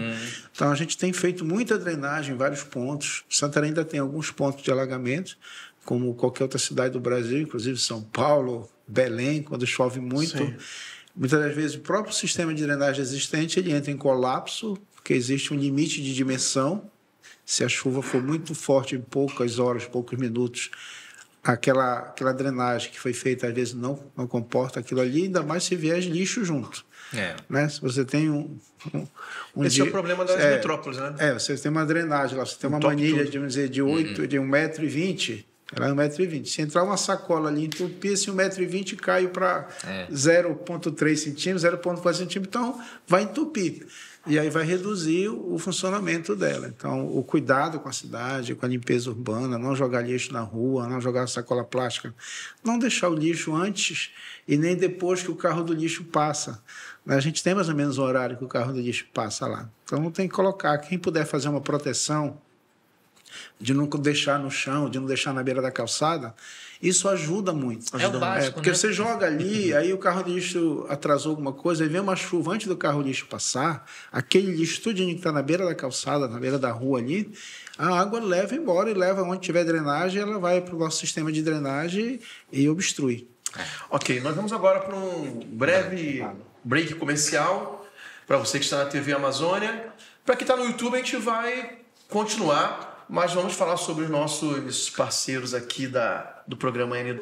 Então, a gente tem feito muita drenagem em vários pontos. Santarém ainda tem alguns pontos de alagamento, como qualquer outra cidade do Brasil, inclusive São Paulo, Belém, quando chove muito. Sim. Muitas das vezes, o próprio sistema de drenagem existente ele entra em colapso, porque existe um limite de dimensão. Se a chuva for muito forte em poucas horas, poucos minutos, aquela drenagem que foi feita, às vezes, não comporta aquilo ali, ainda mais se vier lixo junto. Né? Se você tem Esse é o problema das metrópoles, né? Você tem uma drenagem lá, você tem uma manilha de 1,20 m, ela é 1,20 m. Se entrar uma sacola ali, entupir, esse 1,20 m cai para 0,3 centímetros, 0,4 centímetros, então vai entupir. E aí vai reduzir o funcionamento dela. Então, o cuidado com a cidade, com a limpeza urbana, não jogar lixo na rua, não jogar sacola plástica, não deixar o lixo antes e nem depois que o carro do lixo passa. A gente tem mais ou menos o horário que o carro do lixo passa lá. Então, tem que colocar. Quem puder fazer uma proteção de não deixar no chão, de não deixar na beira da calçada, isso ajuda muito. É o básico, porque né? você joga ali, aí o carro de lixo atrasou alguma coisa, aí vem uma chuva antes do carro de lixo passar, aquele lixo tudinho que está na beira da calçada, na beira da rua ali, a água leva embora e leva onde tiver drenagem, ela vai para o nosso sistema de drenagem e obstrui. Ok, nós vamos agora para um breve break comercial, para você que está na TV Amazônia. Para quem está no YouTube, a gente vai continuar, mas vamos falar sobre os nossos parceiros aqui do programa N.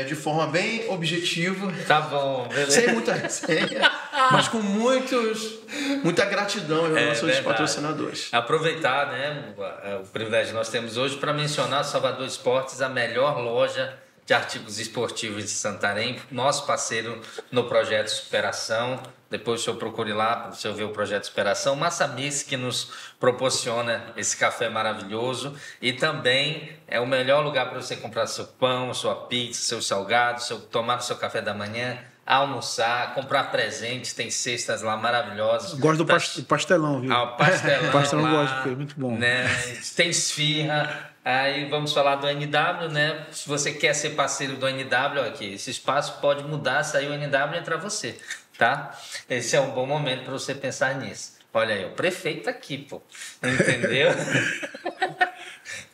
De forma bem objetiva. Tá bom, beleza. Sem muita resenha, mas com muita gratidão aos nossos patrocinadores. Aproveitar, né, o privilégio que nós temos hoje para mencionar Salvador Esportes, a melhor loja de artigos esportivos de Santarém, nosso parceiro no projeto Superação. Depois o senhor procure lá para o senhor ver o projeto Superação. Massamice, que nos proporciona esse café maravilhoso. E também é o melhor lugar para você comprar seu pão, sua pizza, seu salgado, tomar o seu café da manhã, almoçar, comprar presentes. Tem cestas lá maravilhosas. Gosto do pastelão, viu? O pastelão. O pastelão eu gosto, é muito bom. Né? Tem esfirra. Aí vamos falar do NW, né? Se você quer ser parceiro do NW, aqui, esse espaço pode mudar, sair o NW e entrar você, tá? Esse é um bom momento para você pensar nisso. Olha aí, o prefeito aqui, pô. Entendeu?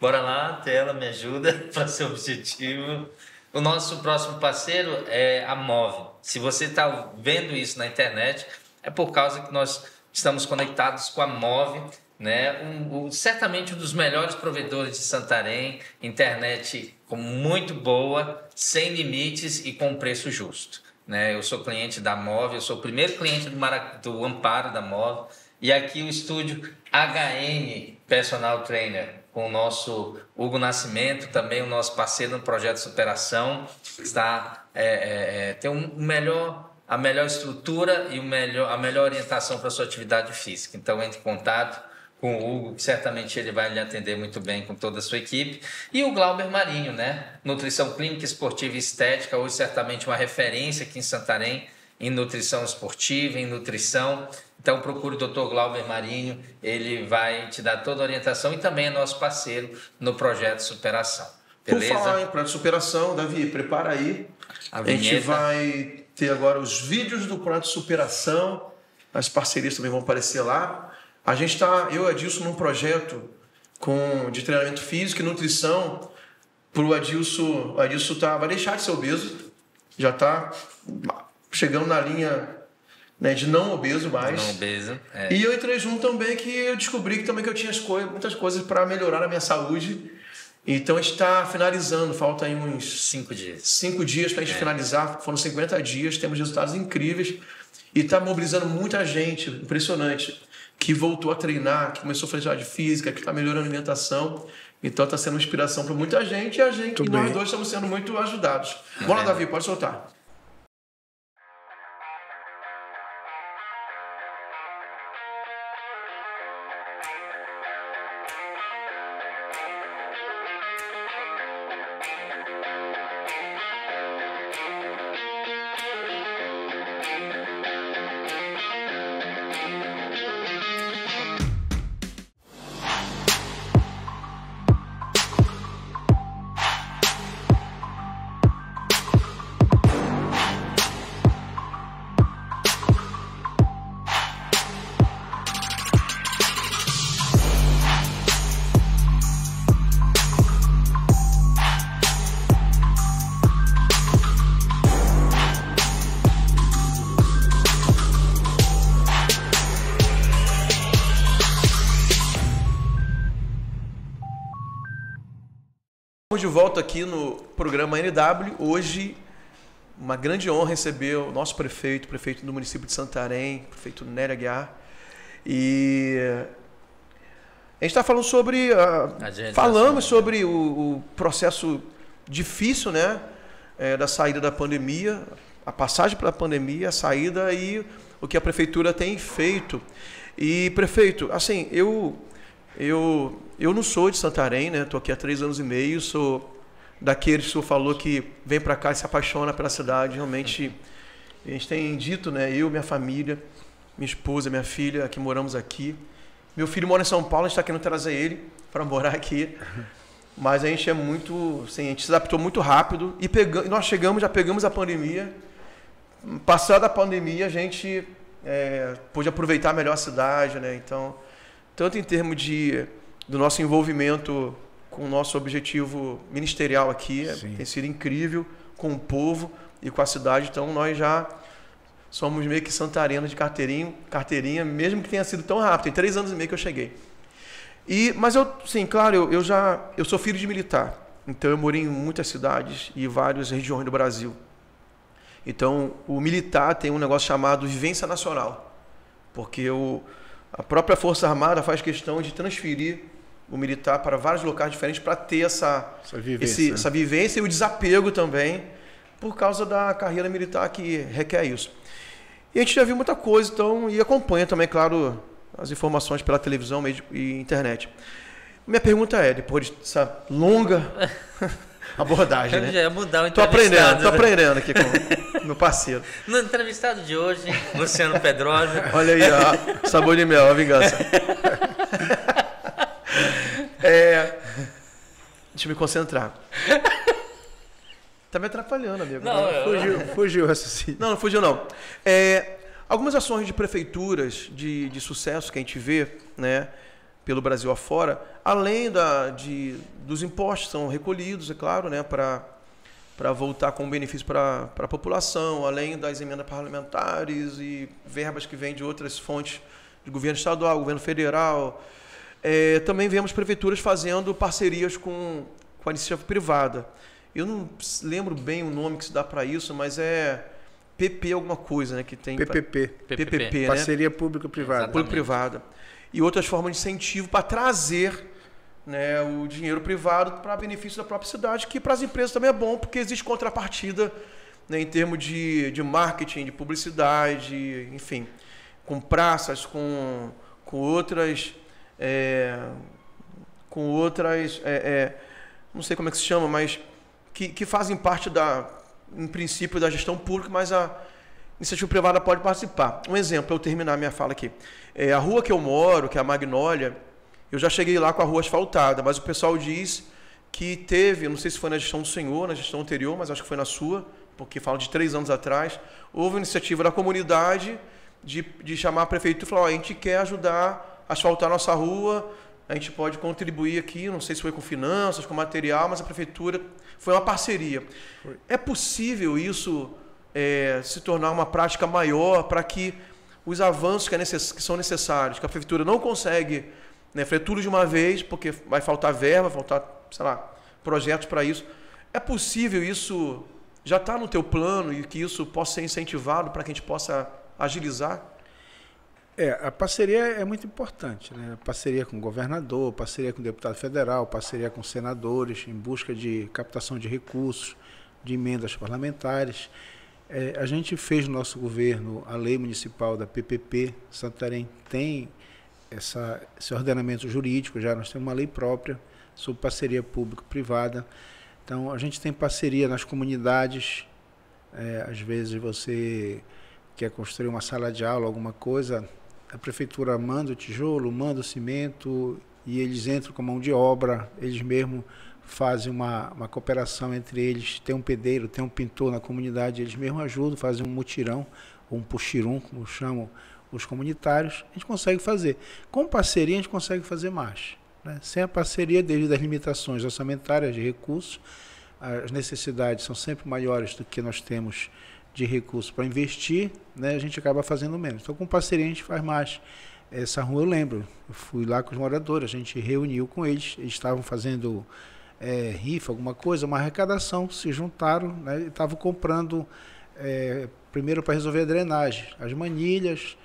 Bora lá, tela, me ajuda para ser objetivo. O nosso próximo parceiro é a Move. Se você está vendo isso na internet, é por causa que nós estamos conectados com a Move, né? Certamente um dos melhores provedores de Santarém, internet muito boa, sem limites e com preço justo, né? Eu sou cliente da Move, eu sou o primeiro cliente do Amparo da Move, e aqui o estúdio HN Personal Trainer, com o nosso Hugo Nascimento, também o nosso parceiro no projeto Superação, tem a melhor estrutura e a melhor orientação para a sua atividade física. Então, entre em contato com o Hugo, que certamente ele vai lhe atender muito bem com toda a sua equipe. E o Glauber Marinho, né? Nutrição clínica, esportiva e estética, hoje certamente uma referência aqui em Santarém, em nutrição esportiva, em nutrição. Então procure o Dr. Glauber Marinho, ele vai te dar toda a orientação e também é nosso parceiro no projeto Superação. Beleza? Por falar em projeto Superação, Davi, prepara aí. A gente vai ter agora os vídeos do projeto Superação, as parcerias também vão aparecer lá. A gente está, eu e o Adilson, num projeto de treinamento físico e nutrição para o Adilson. O Adilson vai deixar de ser obeso, já está chegando na linha né, de não obeso mais. Não obeso. E eu entrei junto também que eu descobri que também que eu tinha muitas coisas para melhorar a minha saúde. Então a gente está finalizando, falta aí uns 5 dias. 5 dias para a gente finalizar, foram 50 dias, temos resultados incríveis e está mobilizando muita gente, impressionante, que voltou a treinar, que começou a fazer atividade física, que está melhorando a alimentação. Então está sendo uma inspiração para muita gente e nós dois estamos sendo muito ajudados. Bora, Davi, pode soltar. De volta aqui no programa NW. Hoje, uma grande honra receber o nosso prefeito do município de Santarém, prefeito Nery Aguiar. E a gente está falando sobre... falamos sobre o processo difícil, né? Da saída da pandemia, a passagem pela pandemia, a saída e o que a prefeitura tem feito. E, prefeito, assim, eu não sou de Santarém, né? Estou aqui há 3 anos e meio, sou daqueles que o senhor falou que vem para cá e se apaixona pela cidade. Realmente, a gente tem dito, né? Eu, minha família, minha esposa, minha filha, que moramos aqui. Meu filho mora em São Paulo, a gente está querendo trazer ele para morar aqui. Mas a gente é muito... Assim, a gente se adaptou muito rápido e nós já pegamos a pandemia. Passada a pandemia, a gente pôde aproveitar melhor a cidade, né? Então... tanto em termos do nosso envolvimento com o nosso objetivo ministerial aqui, tem sido incrível com o povo e com a cidade. Então, nós já somos meio que santarenos de carteirinha, mesmo que tenha sido tão rápido. Tem 3 anos e meio que eu cheguei. Mas eu sou filho de militar. Então, eu morei em muitas cidades e várias regiões do Brasil. Então, o militar tem um negócio chamado vivência nacional. Porque a própria Força Armada faz questão de transferir o militar para vários locais diferentes para ter essa vivência e o desapego também, por causa da carreira militar que requer isso. E a gente já viu muita coisa, então, e acompanha também, claro, as informações pela televisão e internet. Minha pergunta é, depois dessa longa abordagem, né? Já ia mudar o tô aprendendo aqui com meu parceiro. No entrevistado de hoje, Luciano Pedrosa. Olha aí, ó, sabor de mel, a vingança. Deixa eu me concentrar. Tá me atrapalhando, amigo. Fugiu o raciocínio. Não fugiu não. Algumas ações de prefeituras de sucesso que a gente vê, né, pelo Brasil afora, além dos impostos que são recolhidos, é claro, né, para voltar com benefício para a população, além das emendas parlamentares e verbas que vêm de outras fontes de governo estadual, governo federal. Também vemos prefeituras fazendo parcerias com a iniciativa privada. Eu não lembro bem o nome que se dá para isso, mas é PP alguma coisa, né, que tem... PPP, né? Parceria público-privada. Público-privada. E outras formas de incentivo para trazer, né, o dinheiro privado para benefício da própria cidade, que para as empresas também é bom, porque existe contrapartida, né, em termos de marketing, de publicidade, enfim, com praças, com outras... não sei como é que se chama, mas que fazem parte em princípio, da gestão pública, mas a iniciativa privada pode participar. Um exemplo, para eu terminar minha fala aqui. A rua que eu moro, que é a Magnólia, eu já cheguei lá com a rua asfaltada, mas o pessoal diz que teve, não sei se foi na gestão do senhor, na gestão anterior, mas acho que foi na sua, porque fala de 3 anos atrás, houve uma iniciativa da comunidade de chamar a prefeitura e falar, a gente quer ajudar a asfaltar a nossa rua, a gente pode contribuir aqui, não sei se foi com finanças, com material, mas a prefeitura foi uma parceria. É possível isso se tornar uma prática maior para que os avanços que são necessários, que a prefeitura não consegue, né, fazer tudo de uma vez, porque vai faltar verba, faltar, sei lá, projetos para isso. É possível isso, já está no teu plano e que isso possa ser incentivado para que a gente possa agilizar? A parceria é muito importante, né? Parceria com o governador, parceria com o deputado federal, parceria com senadores, em busca de captação de recursos, de emendas parlamentares. A gente fez no nosso governo a lei municipal da PPP. Santarém tem esse ordenamento jurídico, já nós temos uma lei própria sobre parceria público-privada. Então, a gente tem parceria nas comunidades. Às vezes você quer construir uma sala de aula, alguma coisa, a prefeitura manda o tijolo, manda o cimento e eles entram com mão de obra, eles mesmos fazem uma cooperação entre eles, tem um pedreiro, tem um pintor na comunidade, eles mesmos ajudam, fazem um mutirão, ou um puxirum, como chamam os comunitários, a gente consegue fazer. Com parceria a gente consegue fazer mais, né? Sem a parceria, devido às limitações orçamentárias de recursos, as necessidades são sempre maiores do que nós temos de recursos para investir, né? A gente acaba fazendo menos. Então, com parceria a gente faz mais. Essa rua eu lembro, eu fui lá com os moradores, a gente reuniu com eles estavam fazendo rifa, alguma coisa, uma arrecadação, se juntaram, né, e estavam comprando primeiro para resolver a drenagem, as manilhas,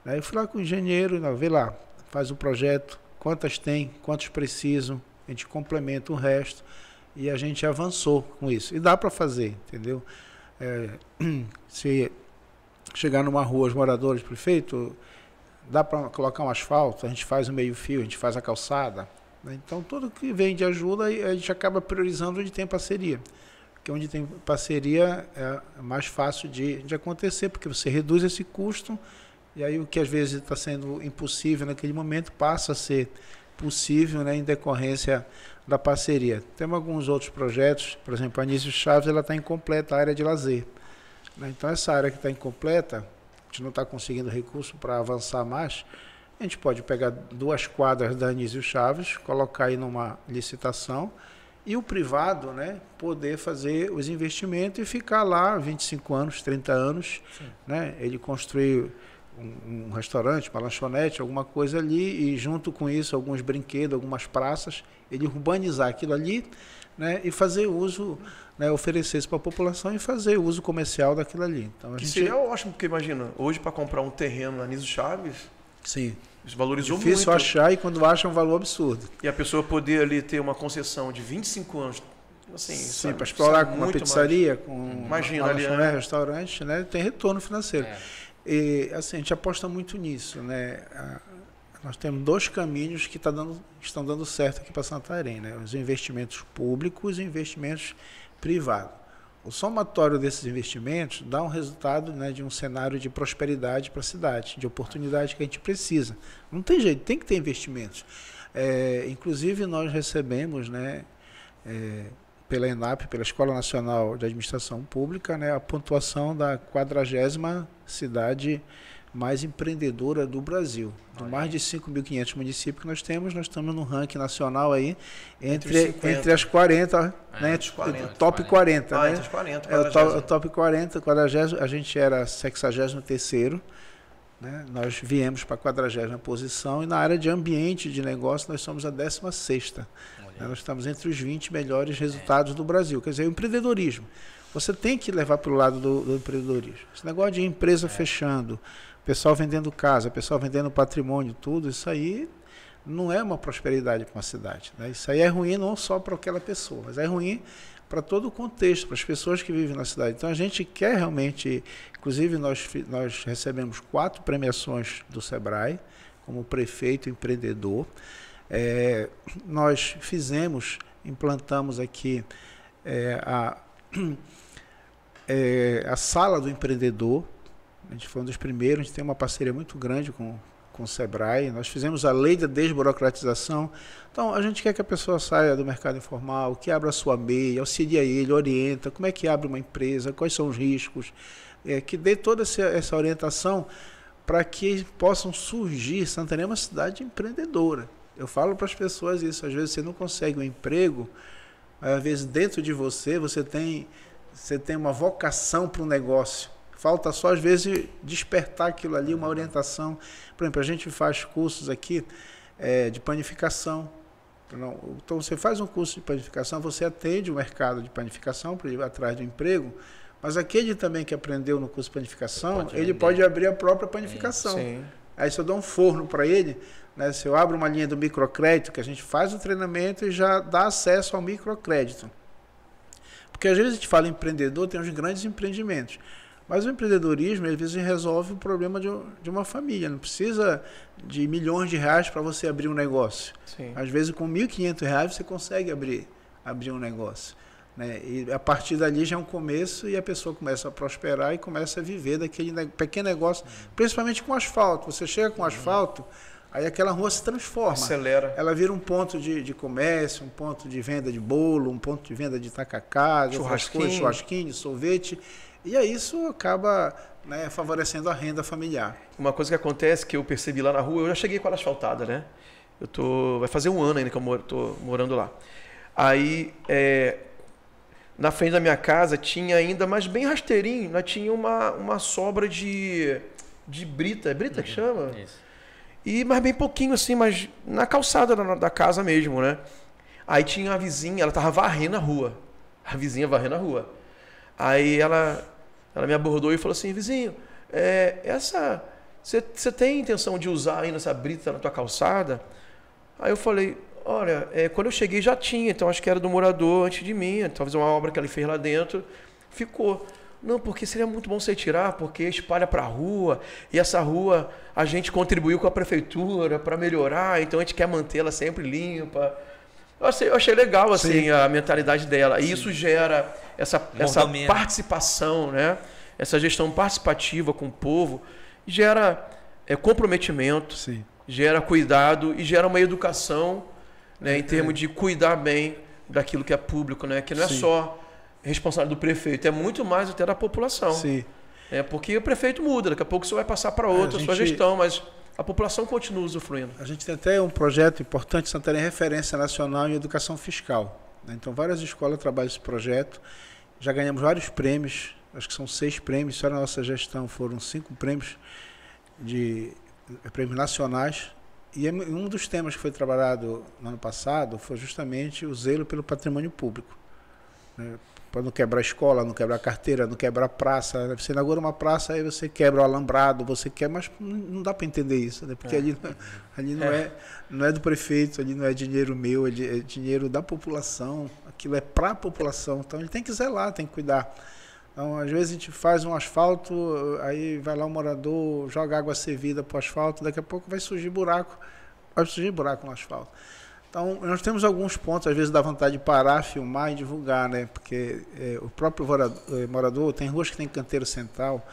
né, eu fui lá com o engenheiro, vê lá, faz o projeto, quantas tem, quantos precisam, a gente complementa o resto e a gente avançou com isso. E dá para fazer, entendeu? Se chegar numa rua, os moradores, prefeito, dá para colocar um asfalto, a gente faz o meio-fio, a gente faz a calçada. Então, tudo que vem de ajuda, a gente acaba priorizando onde tem parceria. Porque onde tem parceria é mais fácil de acontecer, porque você reduz esse custo, e aí o que às vezes está sendo impossível naquele momento passa a ser possível, né, em decorrência da parceria. Temos alguns outros projetos, por exemplo, a Anísio Chaves está incompleta, a área de lazer. Então, essa área que está incompleta, a gente não está conseguindo recurso para avançar mais. A gente pode pegar 2 quadras da Anísio Chaves, colocar aí numa licitação e o privado, né, poder fazer os investimentos e ficar lá 25 anos, 30 anos, né, ele construir um restaurante, uma lanchonete, alguma coisa ali e junto com isso alguns brinquedos, algumas praças, ele urbanizar aquilo ali, né, e fazer uso, né, oferecer isso para a população e fazer uso comercial daquilo ali. Então, seria ótimo, porque imagina, hoje para comprar um terreno na Anísio Chaves, sim, valorizou muito. Difícil achar e quando acha é um valor absurdo. E a pessoa poder ali ter uma concessão de 25 anos, assim, sim, para explorar com uma pizzaria, com imagina uma ali, lanchonete, restaurante, né, tem retorno financeiro. E assim, a gente aposta muito nisso, né? Nós temos 2 caminhos que estão dando certo aqui para Santarém, né? Os investimentos públicos e investimentos privados. O somatório desses investimentos dá um resultado, né, de um cenário de prosperidade para a cidade, de oportunidade que a gente precisa. Não tem jeito, tem que ter investimentos. Inclusive, nós recebemos, né, pela ENAP, pela Escola Nacional de Administração Pública, né, a pontuação da 40ª cidade mais empreendedora do Brasil. Do mais de 5.500 municípios que nós estamos no ranking nacional aí, entre as 40, né, top 40. Né? Entre os 40, o top 40, 40, a gente era 63º, né? Nós viemos para a 40ª posição e na área de ambiente de negócio nós somos a 16ª. Né? Nós estamos entre os 20 melhores resultados do Brasil. Quer dizer, o empreendedorismo. Você tem que levar para o lado do empreendedorismo. Esse negócio de empresa fechando, pessoal vendendo casa, pessoal vendendo patrimônio, tudo, isso aí não é uma prosperidade para uma cidade. Né? Isso aí é ruim não só para aquela pessoa, mas é ruim para todo o contexto, para as pessoas que vivem na cidade. Então a gente quer realmente, inclusive nós recebemos 4 premiações do Sebrae, como prefeito empreendedor. Nós implantamos aqui a sala do empreendedor. A gente foi um dos primeiros, a gente tem uma parceria muito grande com o Sebrae. Nós fizemos a lei da desburocratização. Então, a gente quer que a pessoa saia do mercado informal, que abra a sua MEI, auxilia ele, orienta como é que abre uma empresa, quais são os riscos, que dê toda essa orientação para que possam surgir. Santarém é uma cidade empreendedora. Eu falo para as pessoas isso, às vezes você não consegue um emprego, às vezes dentro de você tem você tem uma vocação para um negócio. Falta só, às vezes, despertar aquilo ali, uma orientação. Por exemplo, a gente faz cursos aqui de panificação. Então, você faz um curso de panificação, você atende o mercado de panificação para ir atrás do emprego, mas aquele também que aprendeu no curso de panificação, ele pode abrir a própria panificação. Sim. Aí, se eu dou um forno para ele, né, se eu abro uma linha do microcrédito, que a gente faz o treinamento e já dá acesso ao microcrédito. Porque às vezes a gente fala em empreendedor, tem uns grandes empreendimentos. Mas o empreendedorismo, às vezes, resolve o problema de uma família. Não precisa de milhões de reais para você abrir um negócio. Sim. Às vezes, com R$1.500 você consegue abrir um negócio. Né? E a partir dali já é um começo e a pessoa começa a prosperar e começa a viver daquele pequeno negócio, principalmente com asfalto. Você chega com asfalto, aí aquela rua se transforma. Acelera. Ela vira um ponto de comércio, um ponto de venda de bolo, um ponto de venda de tacacá, churrasquinho, sorvete. E aí isso acaba, né, favorecendo a renda familiar. Uma coisa que acontece, que eu percebi lá na rua, eu já cheguei com ela asfaltada, né? Vai fazer um ano ainda que eu tô morando lá. Aí, na frente da minha casa tinha ainda, mas bem rasteirinho, né? Tinha uma sobra de brita. É brita que chama? Isso. Mas bem pouquinho assim, mas na calçada da casa mesmo, né? Aí tinha a vizinha, ela tava varrendo a rua. A vizinha varrendo a rua. Aí ela me abordou e falou assim: vizinho, você tem intenção de usar ainda essa brita na tua calçada? Aí eu falei: olha, quando eu cheguei já tinha, então acho que era do morador antes de mim, talvez uma obra que ele fez lá dentro, ficou. Não, porque seria muito bom você tirar, porque espalha para a rua, e essa rua a gente contribuiu com a prefeitura para melhorar, então a gente quer mantê-la sempre limpa. Eu achei legal assim, a mentalidade dela. E isso gera essa participação, né? Essa gestão participativa com o povo, gera comprometimento, Sim. gera cuidado e gera uma educação, né, em termos de cuidar bem daquilo que é público, né? Que não é só responsabilidade do prefeito, é muito mais até da população. Sim. Porque o prefeito muda, daqui a pouco você vai passar para outra sua gestão, mas a população continua usufruindo. A gente tem até um projeto importante, Santarém, referência nacional em educação fiscal. Né? Então, várias escolas trabalham esse projeto. Já ganhamos vários prêmios, acho que são 6 prêmios, só na nossa gestão foram 5 prêmios, prêmios nacionais. E um dos temas que foi trabalhado no ano passado foi justamente o zelo pelo patrimônio público. Né? Para não quebrar a escola, não quebrar a carteira, não quebrar a praça. Você inaugura uma praça, aí você quebra o alambrado, mas não dá para entender isso, né? Porque ali não é do prefeito, ali não é dinheiro meu, é dinheiro da população, aquilo é para a população, então ele tem que zelar, tem que cuidar. Então, às vezes a gente faz um asfalto, aí vai lá o morador, joga água servida para o asfalto, daqui a pouco vai surgir buraco no asfalto. Então, nós temos alguns pontos, às vezes dá vontade de parar, filmar e divulgar, né? Porque o próprio morador, tem ruas que tem canteiro central,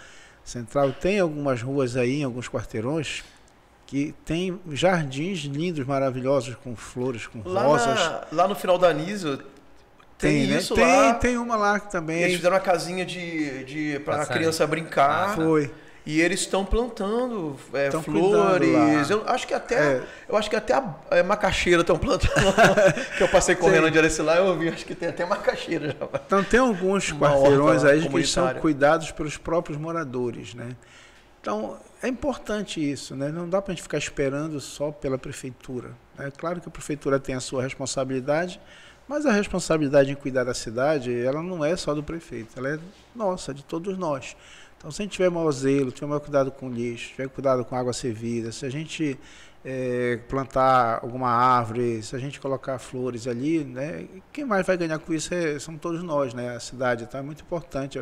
tem algumas ruas aí, em alguns quarteirões, que tem jardins lindos, maravilhosos, com flores, com rosas. Lá no final da Anísio, tem isso, né? lá. Tem uma lá também. Eles fizeram uma casinha para a criança brincar. Foi. E eles estão plantando flores. Eu acho que até a macaxeira estão plantando. Que eu passei correndo onde era esse lá, eu vi, acho que tem até macaxeira já. Então tem alguns quarteirões aí que são cuidados pelos próprios moradores, né? Então é importante isso, né? Não dá para a gente ficar esperando só pela prefeitura. É claro que a prefeitura tem a sua responsabilidade, mas a responsabilidade em cuidar da cidade, ela não é só do prefeito, ela é nossa, de todos nós. Então, se a gente tiver maior zelo, tiver maior cuidado com o lixo, tiver cuidado com a água servida, se a gente plantar alguma árvore, se a gente colocar flores ali, né, quem mais vai ganhar com isso são todos nós, né, a cidade. Então, é muito importante,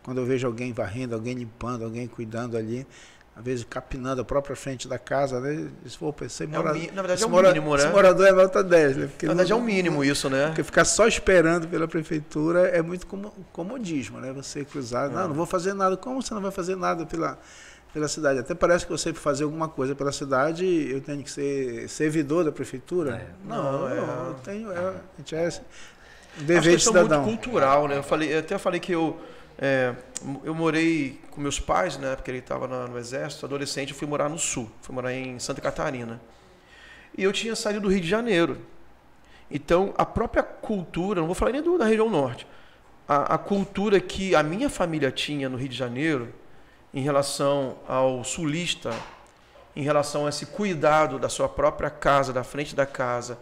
quando eu vejo alguém varrendo, alguém limpando, alguém cuidando ali, às vezes capinando a própria frente da casa, né? Na verdade é o mínimo, né? Esse morador é nota 10, né? Porque na verdade é o mínimo isso, né? Porque ficar só esperando pela prefeitura é muito comodismo, né? Você cruzar, não vou fazer nada. Como você não vai fazer nada pela cidade? Até parece que você, para fazer alguma coisa pela cidade, eu tenho que ser servidor da prefeitura. Eu tenho... a gente é dever de cidadão. É muito cultural, né? Eu até falei que eu morei com meus pais, né, porque ele estava no exército, adolescente, eu fui morar no sul, fui morar em Santa Catarina. E eu tinha saído do Rio de Janeiro. Então, a própria cultura, não vou falar nem da região norte, a cultura que a minha família tinha no Rio de Janeiro, em relação ao sulista, em relação a esse cuidado da sua própria casa, da frente da casa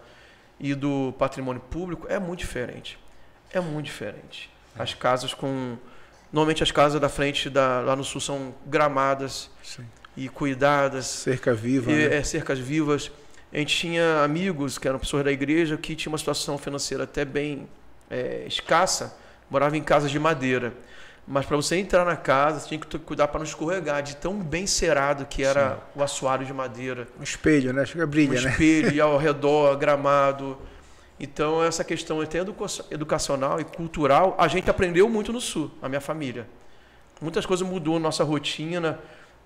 e do patrimônio público, é muito diferente. É muito diferente. As casas com... Normalmente as casas da frente lá no sul são gramadas. Sim. E cuidadas. Cerca viva. Né? Cercas vivas. A gente tinha amigos que eram pessoas da igreja que tinham uma situação financeira até bem escassa, moravam em casas de madeira. Mas para você entrar na casa, você tinha que cuidar para não escorregar, de tão bem cerado que era Sim. o assoalho de madeira. Um espelho, né? Chega brilha, né? Um espelho, e ao redor, gramado. Então, essa questão até educacional e cultural, a gente aprendeu muito no Sul, a minha família. Muitas coisas mudou na nossa rotina,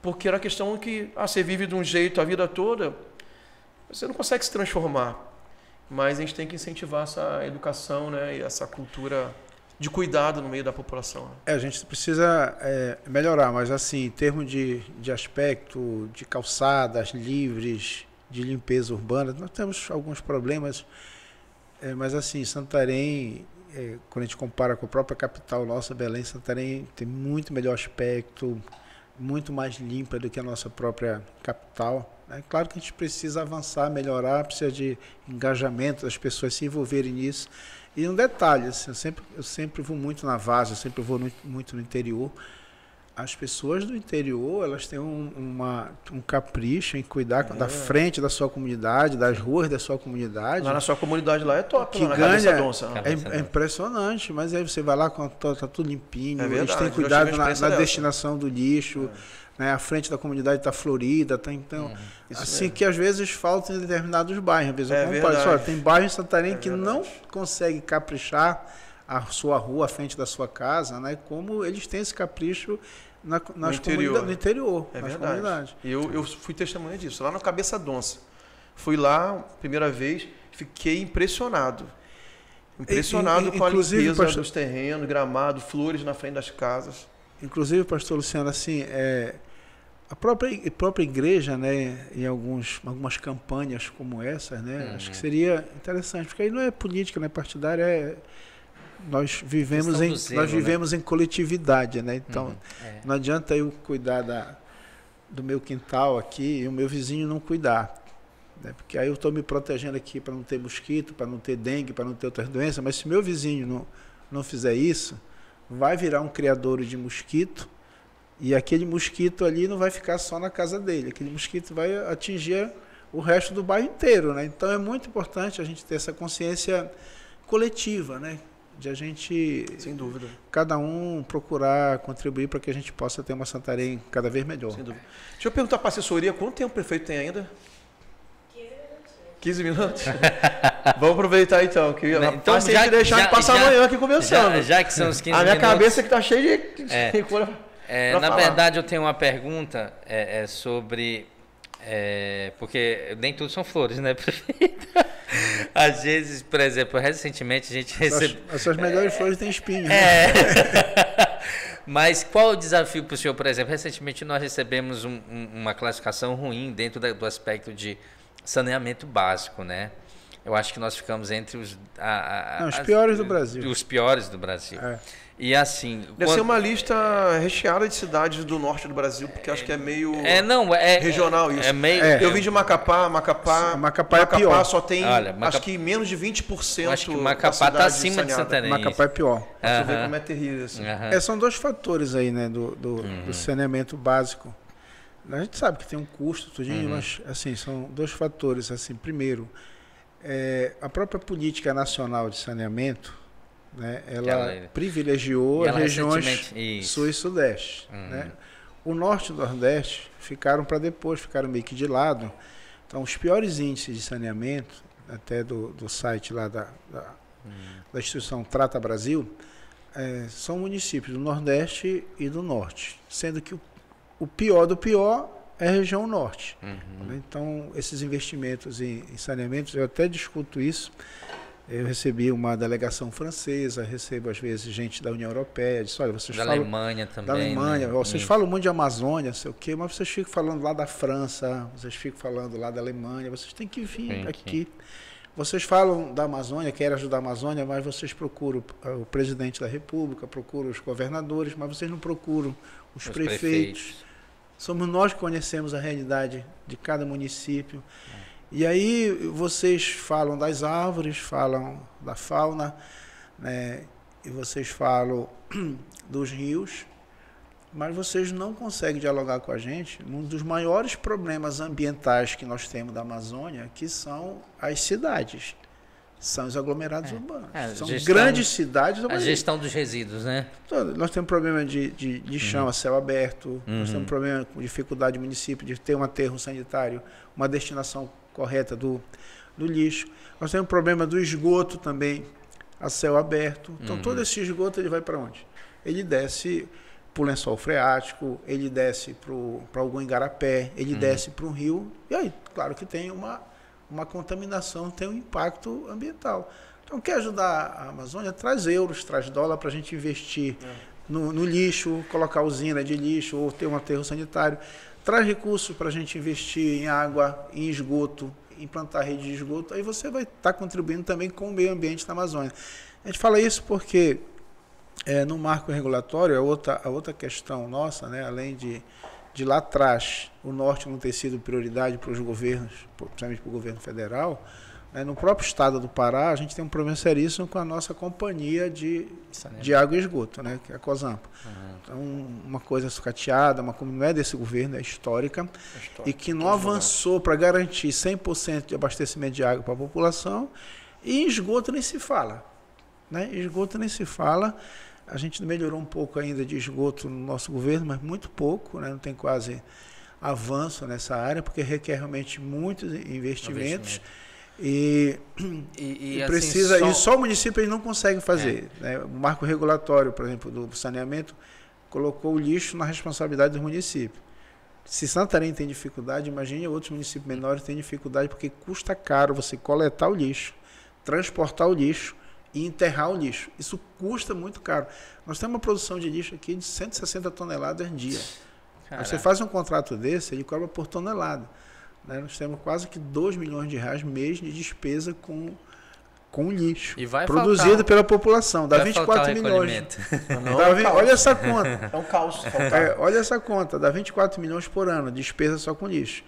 porque era a questão que você vive de um jeito a vida toda, você não consegue se transformar. Mas a gente tem que incentivar essa educação, né, e essa cultura de cuidado no meio da população. A gente precisa melhorar, mas assim, em termos de aspecto, de calçadas livres, de limpeza urbana, nós temos alguns problemas, mas assim, Santarém, quando a gente compara com a própria capital nossa, Belém, Santarém tem muito melhor aspecto, muito mais limpa do que a nossa própria capital. É claro que a gente precisa avançar, melhorar, precisa de engajamento das pessoas se envolverem nisso. E um detalhe, assim, eu sempre vou muito na Várzea, eu sempre vou muito no interior. As pessoas do interior, elas têm um capricho em cuidar da frente da sua comunidade, das ruas da sua comunidade. Lá na sua comunidade lá é top, que lá na ganha, Cabeça Donça. É impressionante, mas aí você vai lá, tá tudo limpinho, verdade, eles têm cuidado na destinação do lixo. Né, a frente da comunidade está florida, então assim que às vezes falta em determinados bairros. Tem bairros em Santarém que não consegue caprichar a sua rua, a frente da sua casa, né, como eles têm esse capricho no interior, é nas verdade. Comunidades. Eu fui testemunha disso, lá na Cabeça Donça. Fui lá, primeira vez, fiquei impressionado. Com a limpeza dos terrenos, gramado, flores na frente das casas. Inclusive, pastor Luciano, assim, a própria igreja, né, em algumas campanhas como essas, né, acho que seria interessante, porque aí não é política, não é partidária, nós vivemos em coletividade, né, então não adianta eu cuidar do meu quintal aqui e o meu vizinho não cuidar, né, porque aí eu estou me protegendo aqui para não ter mosquito, para não ter dengue, para não ter outras doenças, mas se meu vizinho não fizer isso, vai virar um criadouro de mosquito e aquele mosquito ali não vai ficar só na casa dele, aquele mosquito vai atingir o resto do bairro inteiro, né? Então é muito importante a gente ter essa consciência coletiva, né? De a gente, sem dúvida, cada um procurar contribuir para que a gente possa ter uma Santarém cada vez melhor. Sem dúvida. Deixa eu perguntar para a assessoria, quanto tempo o prefeito tem ainda? 15 minutos? Vamos aproveitar então, que então, já deixar de passar amanhã aqui conversando. Já que são os 15 minutos. A minha cabeça que está cheia de na verdade, eu tenho uma pergunta sobre... porque nem tudo são flores, né, prefeito? Às vezes, por exemplo, recentemente a gente recebeu... As suas melhores flores têm espinhos. Mas qual o desafio para o senhor, por exemplo? Recentemente nós recebemos uma classificação ruim dentro do aspecto de saneamento básico, né? Eu acho que nós ficamos entre os piores do Brasil. Os piores do Brasil. E assim... Deve ser uma lista recheada de cidades do norte do Brasil, porque acho que é meio regional isso. Eu vim de Macapá é pior. Só tem, acho que menos de 20%. Acho que Macapá está acima de Santarém. Macapá é pior. Você vê como é terrível. Assim. São dois fatores aí, né, do saneamento básico. A gente sabe que tem um custo, tudinho, mas assim, são dois fatores. Assim, primeiro, a própria política nacional de saneamento, né, ela privilegiou as regiões sul e sudeste. Né? O norte e o nordeste ficaram para depois, ficaram meio que de lado. Então, os piores índices de saneamento, até do site lá da instituição Trata Brasil, são municípios do nordeste e do norte, sendo que o pior do pior é a região norte. Então, esses investimentos em saneamento, eu até discuto isso. Eu recebi uma delegação francesa, recebo às vezes gente da União Europeia, disse, olha, vocês falam... Alemanha também. Da Alemanha, né? Vocês falam muito de Amazônia, sei o quê, mas vocês ficam falando lá da França, vocês ficam falando lá da Alemanha, vocês têm que vir aqui. Vocês falam da Amazônia, querem ajudar a Amazônia, mas vocês procuram o presidente da República, procuram os governadores, mas vocês não procuram os prefeitos. Somos nós que conhecemos a realidade de cada município. E aí vocês falam das árvores, falam da fauna, né, e vocês falam dos rios, mas vocês não conseguem dialogar com a gente num dos maiores problemas ambientais que nós temos da Amazônia, que são as cidades, são os aglomerados urbanos. São grandes cidades. A gestão dos resíduos, né? Nós temos problema de lixão a céu aberto, nós temos problema com dificuldade do município de ter um aterro sanitário, uma destinação correta do lixo. Nós temos problema do esgoto também a céu aberto. Então, todo esse esgoto ele vai para onde? Ele desce para o lençol freático, ele desce para algum igarapé, ele desce para um rio, e aí, claro que tem uma contaminação, tem um impacto ambiental. Então, quer ajudar a Amazônia? Traz euros, traz dólar para a gente investir no lixo, colocar usina de lixo ou ter um aterro sanitário. Traz recursos para a gente investir em água, em esgoto, implantar rede de esgoto, aí você vai estar contribuindo também com o meio ambiente na Amazônia. A gente fala isso porque no marco regulatório, a outra questão nossa, né, além de lá atrás o norte não ter sido prioridade para os governos, principalmente para o governo federal, né, no próprio estado do Pará a gente tem um problema seríssimo com a nossa companhia de água e esgoto, né, que é a COSAMPA. Então, uma coisa sucateada, não é desse governo, é histórica, e que não avançou para garantir 100% de abastecimento de água para a população, e esgoto nem se fala. Né? Esgoto nem se fala. A gente melhorou um pouco ainda de esgoto no nosso governo, mas muito pouco, né? Não tem quase avanço nessa área, porque requer realmente muitos investimentos. E precisa, assim, e só o município eles não conseguem fazer. Né? O marco regulatório, por exemplo, do saneamento, colocou o lixo na responsabilidade do município. Se Santarém tem dificuldade, imagine outros municípios menores têm dificuldade, porque custa caro você coletar o lixo, transportar o lixo e enterrar o lixo. Isso custa muito caro. Nós temos uma produção de lixo aqui de 160 toneladas por dia. Você faz um contrato desse, ele cobra por tonelada. Né? Nós temos quase que R$2 milhões mês de despesa com lixo. E vai produzido pela população. Dá 24 milhões. Olha essa conta. É um caos. Olha essa conta. Dá 24 milhões por ano, despesa só com lixo.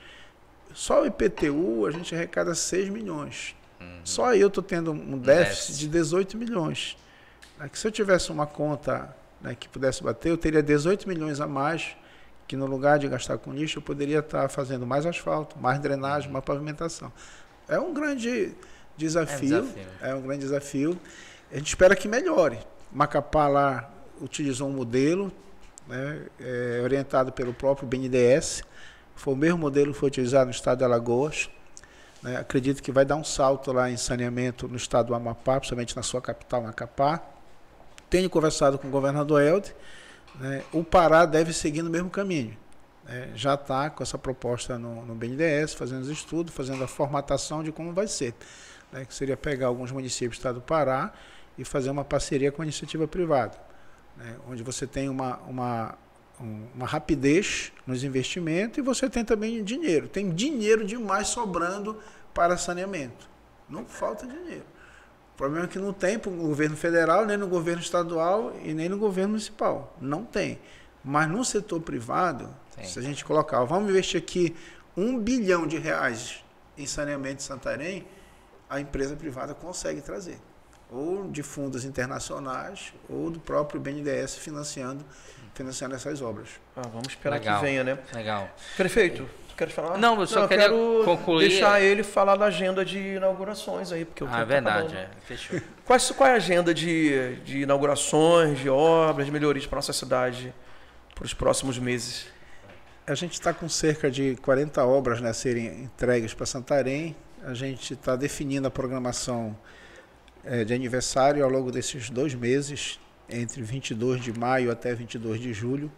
Só o IPTU a gente arrecada 6 milhões. Só eu estou tendo um déficit de 18 milhões. Que se eu tivesse uma conta, né, que pudesse bater, eu teria 18 milhões a mais, que no lugar de gastar com lixo, eu poderia estar fazendo mais asfalto, mais drenagem, mais pavimentação. É um grande desafio. É um grande desafio. A gente espera que melhore. Macapá lá utilizou um modelo, né, orientado pelo próprio BNDES. Foi o mesmo modelo que foi utilizado no estado de Alagoas. Acredito que vai dar um salto lá em saneamento no estado do Amapá, principalmente na sua capital, Macapá. Tenho conversado com o governador Helder. O Pará deve seguir no mesmo caminho. Já está com essa proposta no BNDES, fazendo os estudos, fazendo a formatação de como vai ser. Que seria pegar alguns municípios do estado do Pará e fazer uma parceria com a iniciativa privada, onde você tem uma rapidez nos investimentos e você tem também dinheiro. Tem dinheiro demais sobrando para saneamento. Não falta dinheiro. O problema é que não tem para o governo federal, nem no governo estadual e nem no governo municipal. Não tem. Mas no setor privado, se a gente colocar, vamos investir aqui R$1 bilhão em saneamento de Santarém, a empresa privada consegue trazer. Ou de fundos internacionais, ou do próprio BNDES financiando essas obras. Vamos esperar Legal. que venha, né? Legal. Prefeito, tu queres falar? Não, eu só queria concluir. Deixar ele falar da agenda de inaugurações aí, porque o tempo é verdade, tá acabando. Fechou. Qual é a agenda de inaugurações, de obras, de melhorias para a nossa cidade para os próximos meses? A gente está com cerca de 40 obras, né, a serem entregues para Santarém. A gente está definindo a programação de aniversário ao longo desses 2 meses, entre 22 de maio até 22 de julho.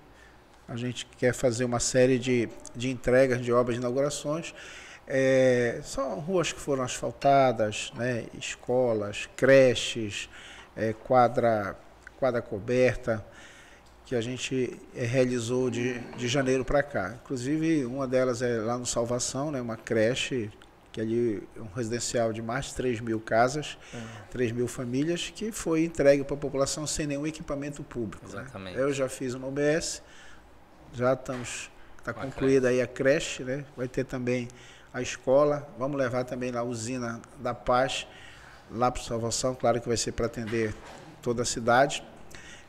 A gente quer fazer uma série de entregas de obras de inaugurações. São ruas que foram asfaltadas, né, escolas, creches, quadra coberta, que a gente realizou de janeiro para cá. Inclusive, uma delas é lá no Salvação, né, uma creche que ali é um residencial de mais de 3.000 casas, 3.000 famílias, que foi entregue para a população sem nenhum equipamento público. Exatamente. Né? Eu já fiz uma UBS, já está concluída aí a creche, né? Vai ter também a escola, vamos levar também lá a usina da Paz, lá para o Salvação, claro que vai ser para atender toda a cidade.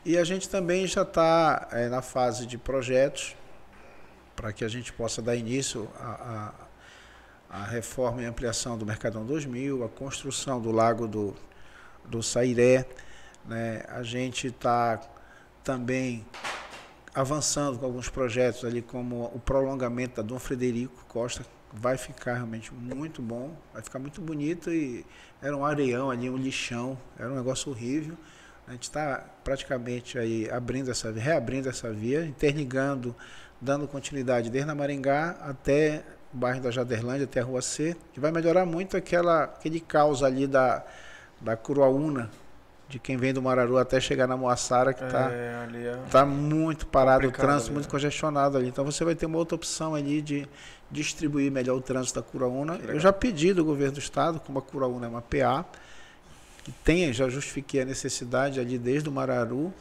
E a gente também já está na fase de projetos, para que a gente possa dar início à reforma e ampliação do Mercadão 2000, a construção do Lago do Sairé, né? A gente está também avançando com alguns projetos ali, como o prolongamento da Dom Frederico Costa, vai ficar realmente muito bom, vai ficar muito bonito, e era um areião ali, um lixão, era um negócio horrível. A gente está praticamente aí reabrindo essa via, interligando, dando continuidade desde a Maringá até o bairro da Jaderlândia, até a Rua C, que vai melhorar muito aquele caos ali da Curuaúna, de quem vem do Mararu até chegar na Moaçara, que está muito parado o trânsito, ali, muito congestionado ali. Então você vai ter uma outra opção ali de distribuir melhor o trânsito da Curuaúna. Eu já pedi do governo do estado, como a Curuaúna é uma PA, que já justifiquei a necessidade ali desde o Mararu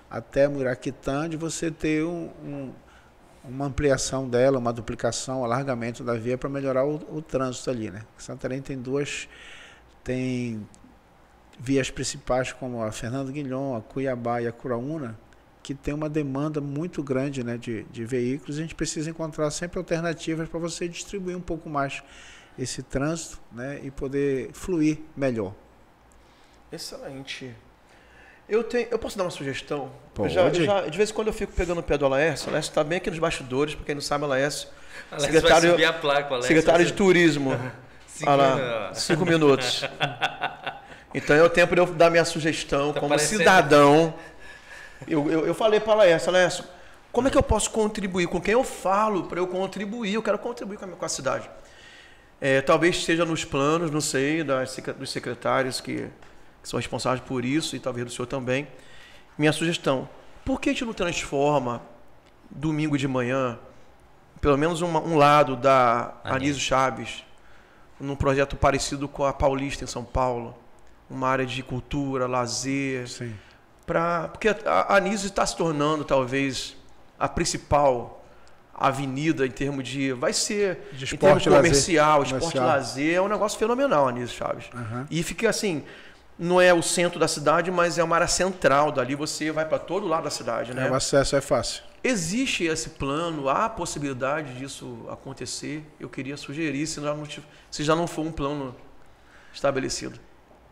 até Muraquitã, de você ter uma ampliação dela, uma duplicação, um alargamento da via para melhorar o trânsito ali, né? Santarém tem vias principais como a Fernando Guilhom, a Cuiabá e a Curuaúna, que tem uma demanda muito grande, né, de veículos, e a gente precisa encontrar sempre alternativas para você distribuir um pouco mais esse trânsito, né, e poder fluir melhor. Excelente. Eu posso dar uma sugestão? Pode. De vez em quando eu fico pegando o pé do Laércio. O Laércio está bem aqui nos bastidores, para quem não sabe, o Laércio vai subir a placa, Laércio, secretário de Turismo. 5 minutos. Então é o tempo de eu dar minha sugestão como cidadão. Eu falei para o Laércio, como é que eu posso contribuir? Com quem eu falo para eu contribuir? Eu quero contribuir com a cidade. Talvez esteja nos planos, não sei, dos secretários que são responsáveis por isso, e talvez do senhor também. Minha sugestão: por que a gente não transforma domingo de manhã, pelo menos um lado da Anísio Chaves, num projeto parecido com a Paulista em São Paulo? Uma área de cultura, lazer. Sim. Porque a Anísio está se tornando talvez a principal avenida em termos de... Vai ser de esporte, em termos comercial, lazer. Esporte e lazer. É um negócio fenomenal, Anísio Chaves. Uhum. E fica assim, não é o centro da cidade, mas é uma área central. Dali você vai para todo lado da cidade, né? O acesso é fácil. Existe esse plano? Há possibilidade disso acontecer? Eu queria sugerir, se já não for um plano estabelecido.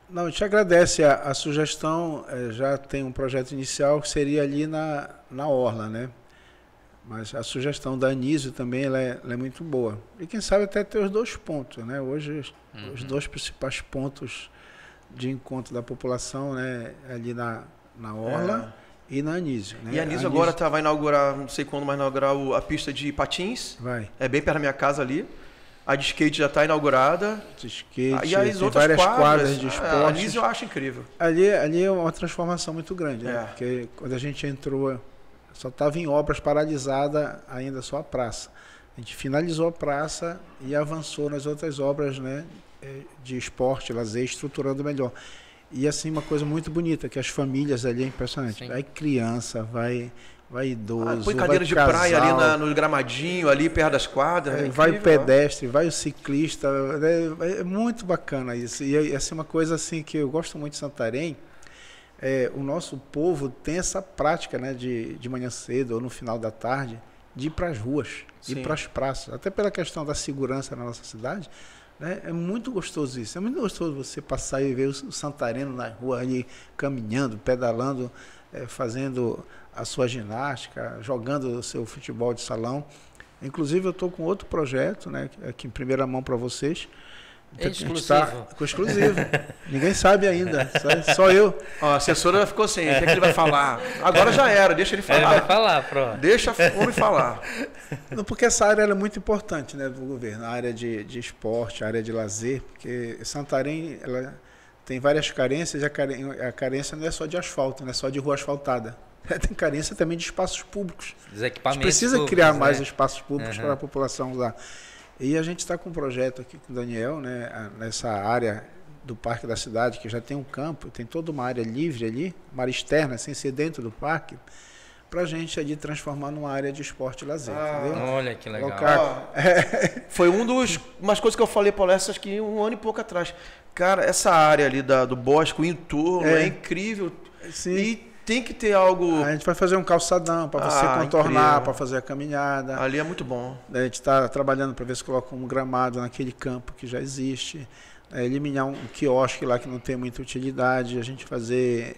Não, a gente agradece a sugestão. Já tem um projeto inicial que seria ali na Orla, né? Mas a sugestão da Anísio também ela é muito boa. E quem sabe até ter os dois pontos, né? Hoje, os dois principais pontos de encontro da população, né? Ali na Orla e na Anísio. Né? E a Anísio agora vai inaugurar, não sei quando, mas inaugurar a pista de patins. Vai. É bem perto da minha casa ali. A de skate já está inaugurada. De skate, e as outras várias quadras A de esporte. Anísio eu acho incrível. Ali é uma transformação muito grande, né? Porque quando a gente entrou, só estava em obras, paralisada ainda só a praça. A gente finalizou a praça e avançou nas outras obras, né, de esporte, lazer, estruturando melhor. E assim, uma coisa muito bonita, que as famílias ali é impressionante. Sim. Vai criança, vai idoso, põe cadeira de praia ali no gramadinho, ali perto das quadras. Vai o pedestre, vai o ciclista. É muito bacana isso. E assim, uma coisa assim que eu gosto muito de Santarém, o nosso povo tem essa prática, né, de manhã cedo ou no final da tarde, de ir para as ruas, ir para as praças. Até pela questão da segurança na nossa cidade, né, é muito gostoso isso. É muito gostoso você passar e ver o santareno na rua ali, caminhando, pedalando, fazendo a sua ginástica, jogando o seu futebol de salão. Inclusive, eu estou com outro projeto, né, aqui em primeira mão para vocês. Exclusivo. Com exclusivo. Ninguém sabe ainda, só eu. A assessora ficou assim, o que ele vai falar? Agora já era, deixa ele falar. Ele vai falar, pronto. Deixa o homem falar. Não, porque essa área é muito importante, né, do governo, a área de esporte, a área de lazer, porque Santarém ela tem várias carências, e a carência não é só de asfalto, não é só de rua asfaltada. Tem carência também de espaços públicos. Dos equipamentos. A gente precisa criar mais espaços públicos para a população usar. E a gente está com um projeto aqui com o Daniel, né, nessa área do Parque da Cidade, que já tem um campo, tem toda uma área livre ali, uma área externa, sem ser dentro do parque, para a gente ali transformar numa área de esporte e lazer, entendeu? Olha que legal. Foi umas coisas que eu falei para essas que 1 ano e pouco atrás. Cara, essa área ali do bosque, o entorno é incrível. Sim. E tem que ter algo... A gente vai fazer um calçadão para você contornar, para fazer a caminhada. Ali é muito bom. A gente está trabalhando para ver se coloca um gramado naquele campo que já existe. Eliminar um quiosque lá que não tem muita utilidade, a gente fazer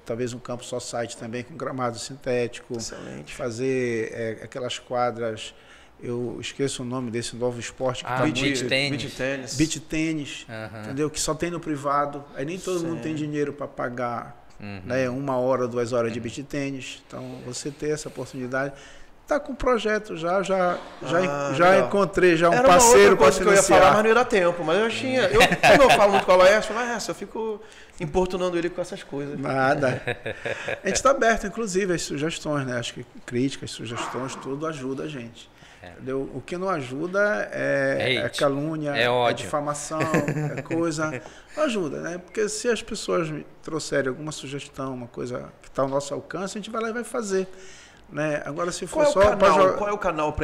talvez um campo só site também com gramado sintético. Excelente. Fazer aquelas quadras, eu esqueço o nome desse novo esporte que beach tênis, entendeu? Que só tem no privado, aí nem todo mundo tem dinheiro para pagar 1 hora, 2 horas de beach tênis, então você ter essa oportunidade. Tá com projeto já encontrei já um parceiro para financiar. Que eu ia falar, mas não ia dar tempo. Mas como eu falo muito com a Laércio, eu fico importunando ele com essas coisas. Nada. A gente está aberto, inclusive, às sugestões, né? Acho que críticas, sugestões, tudo ajuda a gente. Entendeu? O que não ajuda é calúnia, é difamação, é coisa. Não ajuda, né? Porque se as pessoas me trouxerem alguma sugestão, uma coisa que está ao nosso alcance, a gente vai lá e vai fazer. Né? Agora, se for qual é o canal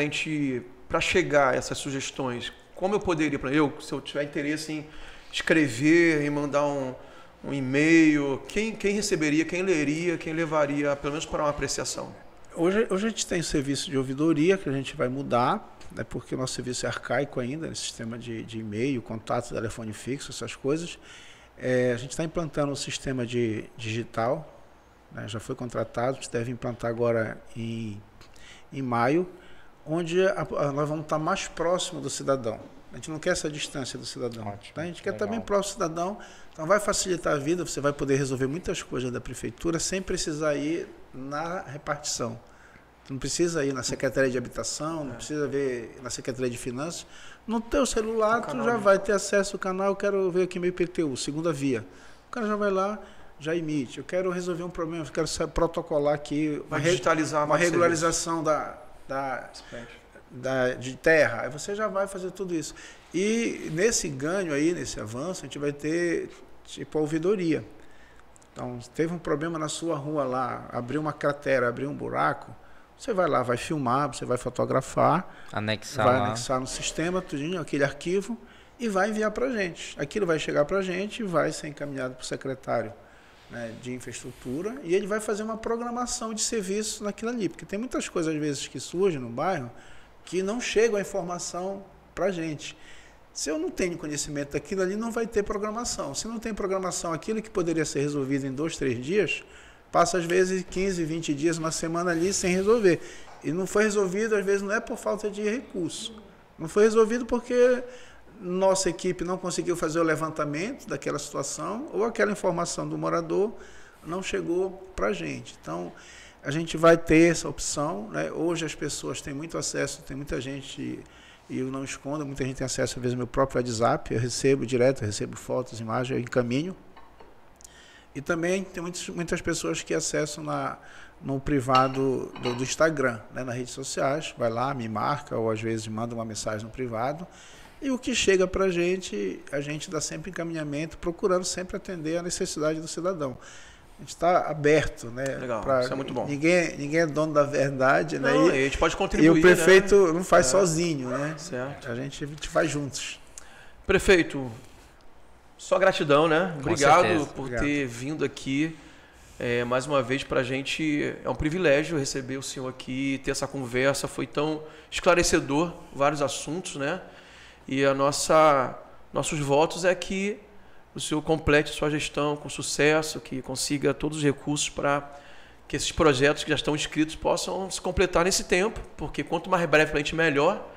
para chegar a essas sugestões? Como eu poderia, se eu tiver interesse em escrever e mandar um e-mail, quem receberia, quem leria, quem levaria, pelo menos para uma apreciação? Hoje a gente tem o serviço de ouvidoria que a gente vai mudar, né, porque o nosso serviço é arcaico ainda, no sistema de e-mail, contato, telefone fixo, essas coisas. A gente está implantando um sistema digital. Já foi contratado, a gente deve implantar agora em maio, onde nós vamos estar mais próximo do cidadão. A gente não quer essa distância do cidadão. Tá? A gente quer estar bem próximo do cidadão, então vai facilitar a vida, você vai poder resolver muitas coisas da prefeitura sem precisar ir na repartição. Não precisa ir na Secretaria de Habitação, não precisa ver na Secretaria de Finanças. No teu celular, tu já vai ter acesso ao canal, eu quero ver aqui meu IPTU, segunda via. O cara já vai lá, já emite. Eu quero resolver um problema, eu quero protocolar aqui uma regularização de terra. Aí você já vai fazer tudo isso. E nesse ganho aí, nesse avanço, a gente vai ter tipo a ouvidoria. Então, teve um problema na sua rua lá, abriu uma cratera, abriu um buraco, você vai lá, vai filmar, você vai fotografar, anexar no sistema, tudinho, aquele arquivo, e vai enviar para a gente. Aquilo vai chegar para a gente e vai ser encaminhado para o secretário, né, de infraestrutura, e ele vai fazer uma programação de serviço naquilo ali, porque tem muitas coisas às vezes que surgem no bairro que não chegam a informação para a gente. Se eu não tenho conhecimento daquilo ali, não vai ter programação. Se não tem programação, aquilo que poderia ser resolvido em 2, 3 dias, passa às vezes 15, 20 dias, uma semana ali sem resolver. E não foi resolvido, às vezes não é por falta de recurso. Não foi resolvido porque nossa equipe não conseguiu fazer o levantamento daquela situação ou aquela informação do morador não chegou para a gente. Então, a gente vai ter essa opção, né? Hoje as pessoas têm muito acesso, tem muita gente, e eu não escondo, muita gente tem acesso às vezes ao meu próprio WhatsApp, eu recebo direto, eu recebo fotos, imagens, eu encaminho. E também tem muitas pessoas que acessam no privado do Instagram, né? Nas redes sociais, vai lá, me marca, ou às vezes manda uma mensagem no privado. E o que chega para a gente dá sempre encaminhamento, procurando sempre atender a necessidade do cidadão. A gente está aberto, né? Legal, isso é muito bom. Ninguém é dono da verdade, né? Não, a gente pode contribuir. E o prefeito, né, não faz É. sozinho, né? Certo. A gente faz juntos. Prefeito, só gratidão, né? Obrigado certeza. por Obrigado. ter vindo aqui. Mais uma vez, para a gente é um privilégio receber o senhor aqui, ter essa conversa. Foi tão esclarecedor, vários assuntos, né? E nossos votos é que o senhor complete sua gestão com sucesso, que consiga todos os recursos para que esses projetos que já estão inscritos possam se completar nesse tempo, porque quanto mais breve para a gente, melhor,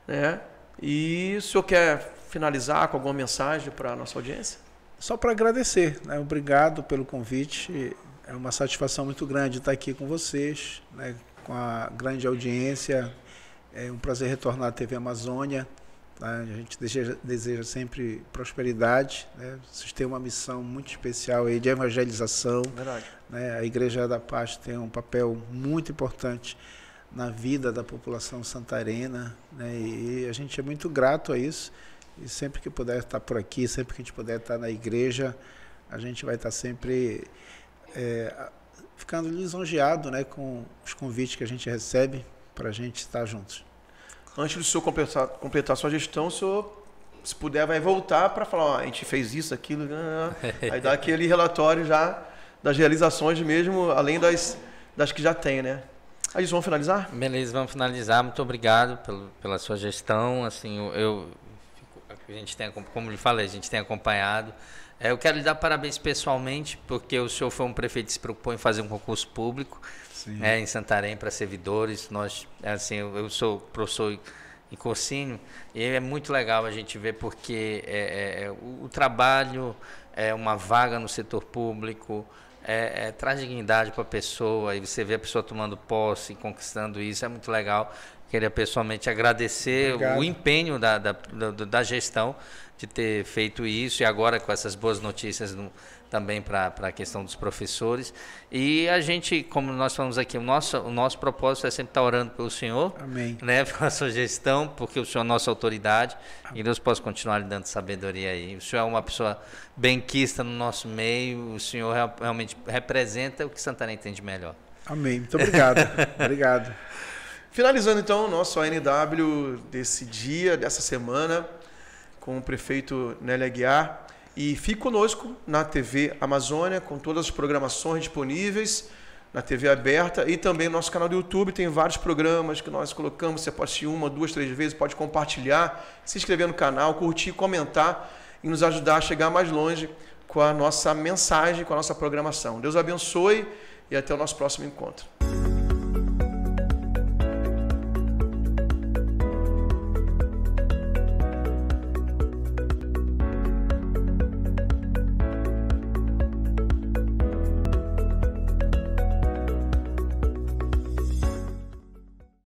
né? E o senhor quer finalizar com alguma mensagem para a nossa audiência? Só para agradecer, né? Obrigado pelo convite. É uma satisfação muito grande estar aqui com vocês, né? Com a grande audiência. É um prazer retornar à TV Amazônia. Tá? A gente deseja sempre prosperidade, né? Vocês têm uma missão muito especial aí de evangelização. Verdade. Né? A Igreja da Paz tem um papel muito importante na vida da população santarena, né? E a gente é muito grato a isso. E sempre que puder estar por aqui, sempre que a gente puder estar na igreja, a gente vai estar sempre ficando lisonjeado, né, com os convites que a gente recebe para a gente estar juntos. Antes do senhor completar a sua gestão, o senhor, se puder, vai voltar para falar, ó, a gente fez isso, aquilo, aí dá aquele relatório já das realizações mesmo, além das que já tem, né? Aí vamos finalizar? Beleza, vamos finalizar. Muito obrigado pela sua gestão. Assim, a gente tem, como lhe falei, a gente tem acompanhado. Eu quero lhe dar parabéns pessoalmente, porque o senhor foi um prefeito que se preocupou em fazer um concurso público em Santarém para servidores. Eu sou professor em cursinho e é muito legal a gente ver, porque o trabalho, uma vaga no setor público, traz dignidade para a pessoa, e você vê a pessoa tomando posse, conquistando isso, é muito legal. Queria pessoalmente agradecer o empenho da gestão de ter feito isso, e agora com essas boas notícias também para a questão dos professores. E a gente, como nós falamos aqui, o nosso propósito é sempre estar orando pelo senhor, Amém, né, pela sua gestão, porque o senhor é nossa autoridade. Amém. E Deus possa continuar lhe dando sabedoria aí. O senhor é uma pessoa benquista no nosso meio, o senhor realmente representa o que Santarém tem de melhor. Amém, muito obrigado. Obrigado. Finalizando então o nosso ANW desse dia, dessa semana, com o prefeito Nélio Aguiar. E fique conosco na TV Amazônia, com todas as programações disponíveis, na TV aberta, e também no nosso canal do YouTube. Tem vários programas que nós colocamos, você pode assistir 1, 2, 3 vezes, pode compartilhar, se inscrever no canal, curtir, comentar e nos ajudar a chegar mais longe com a nossa mensagem, com a nossa programação. Deus abençoe e até o nosso próximo encontro.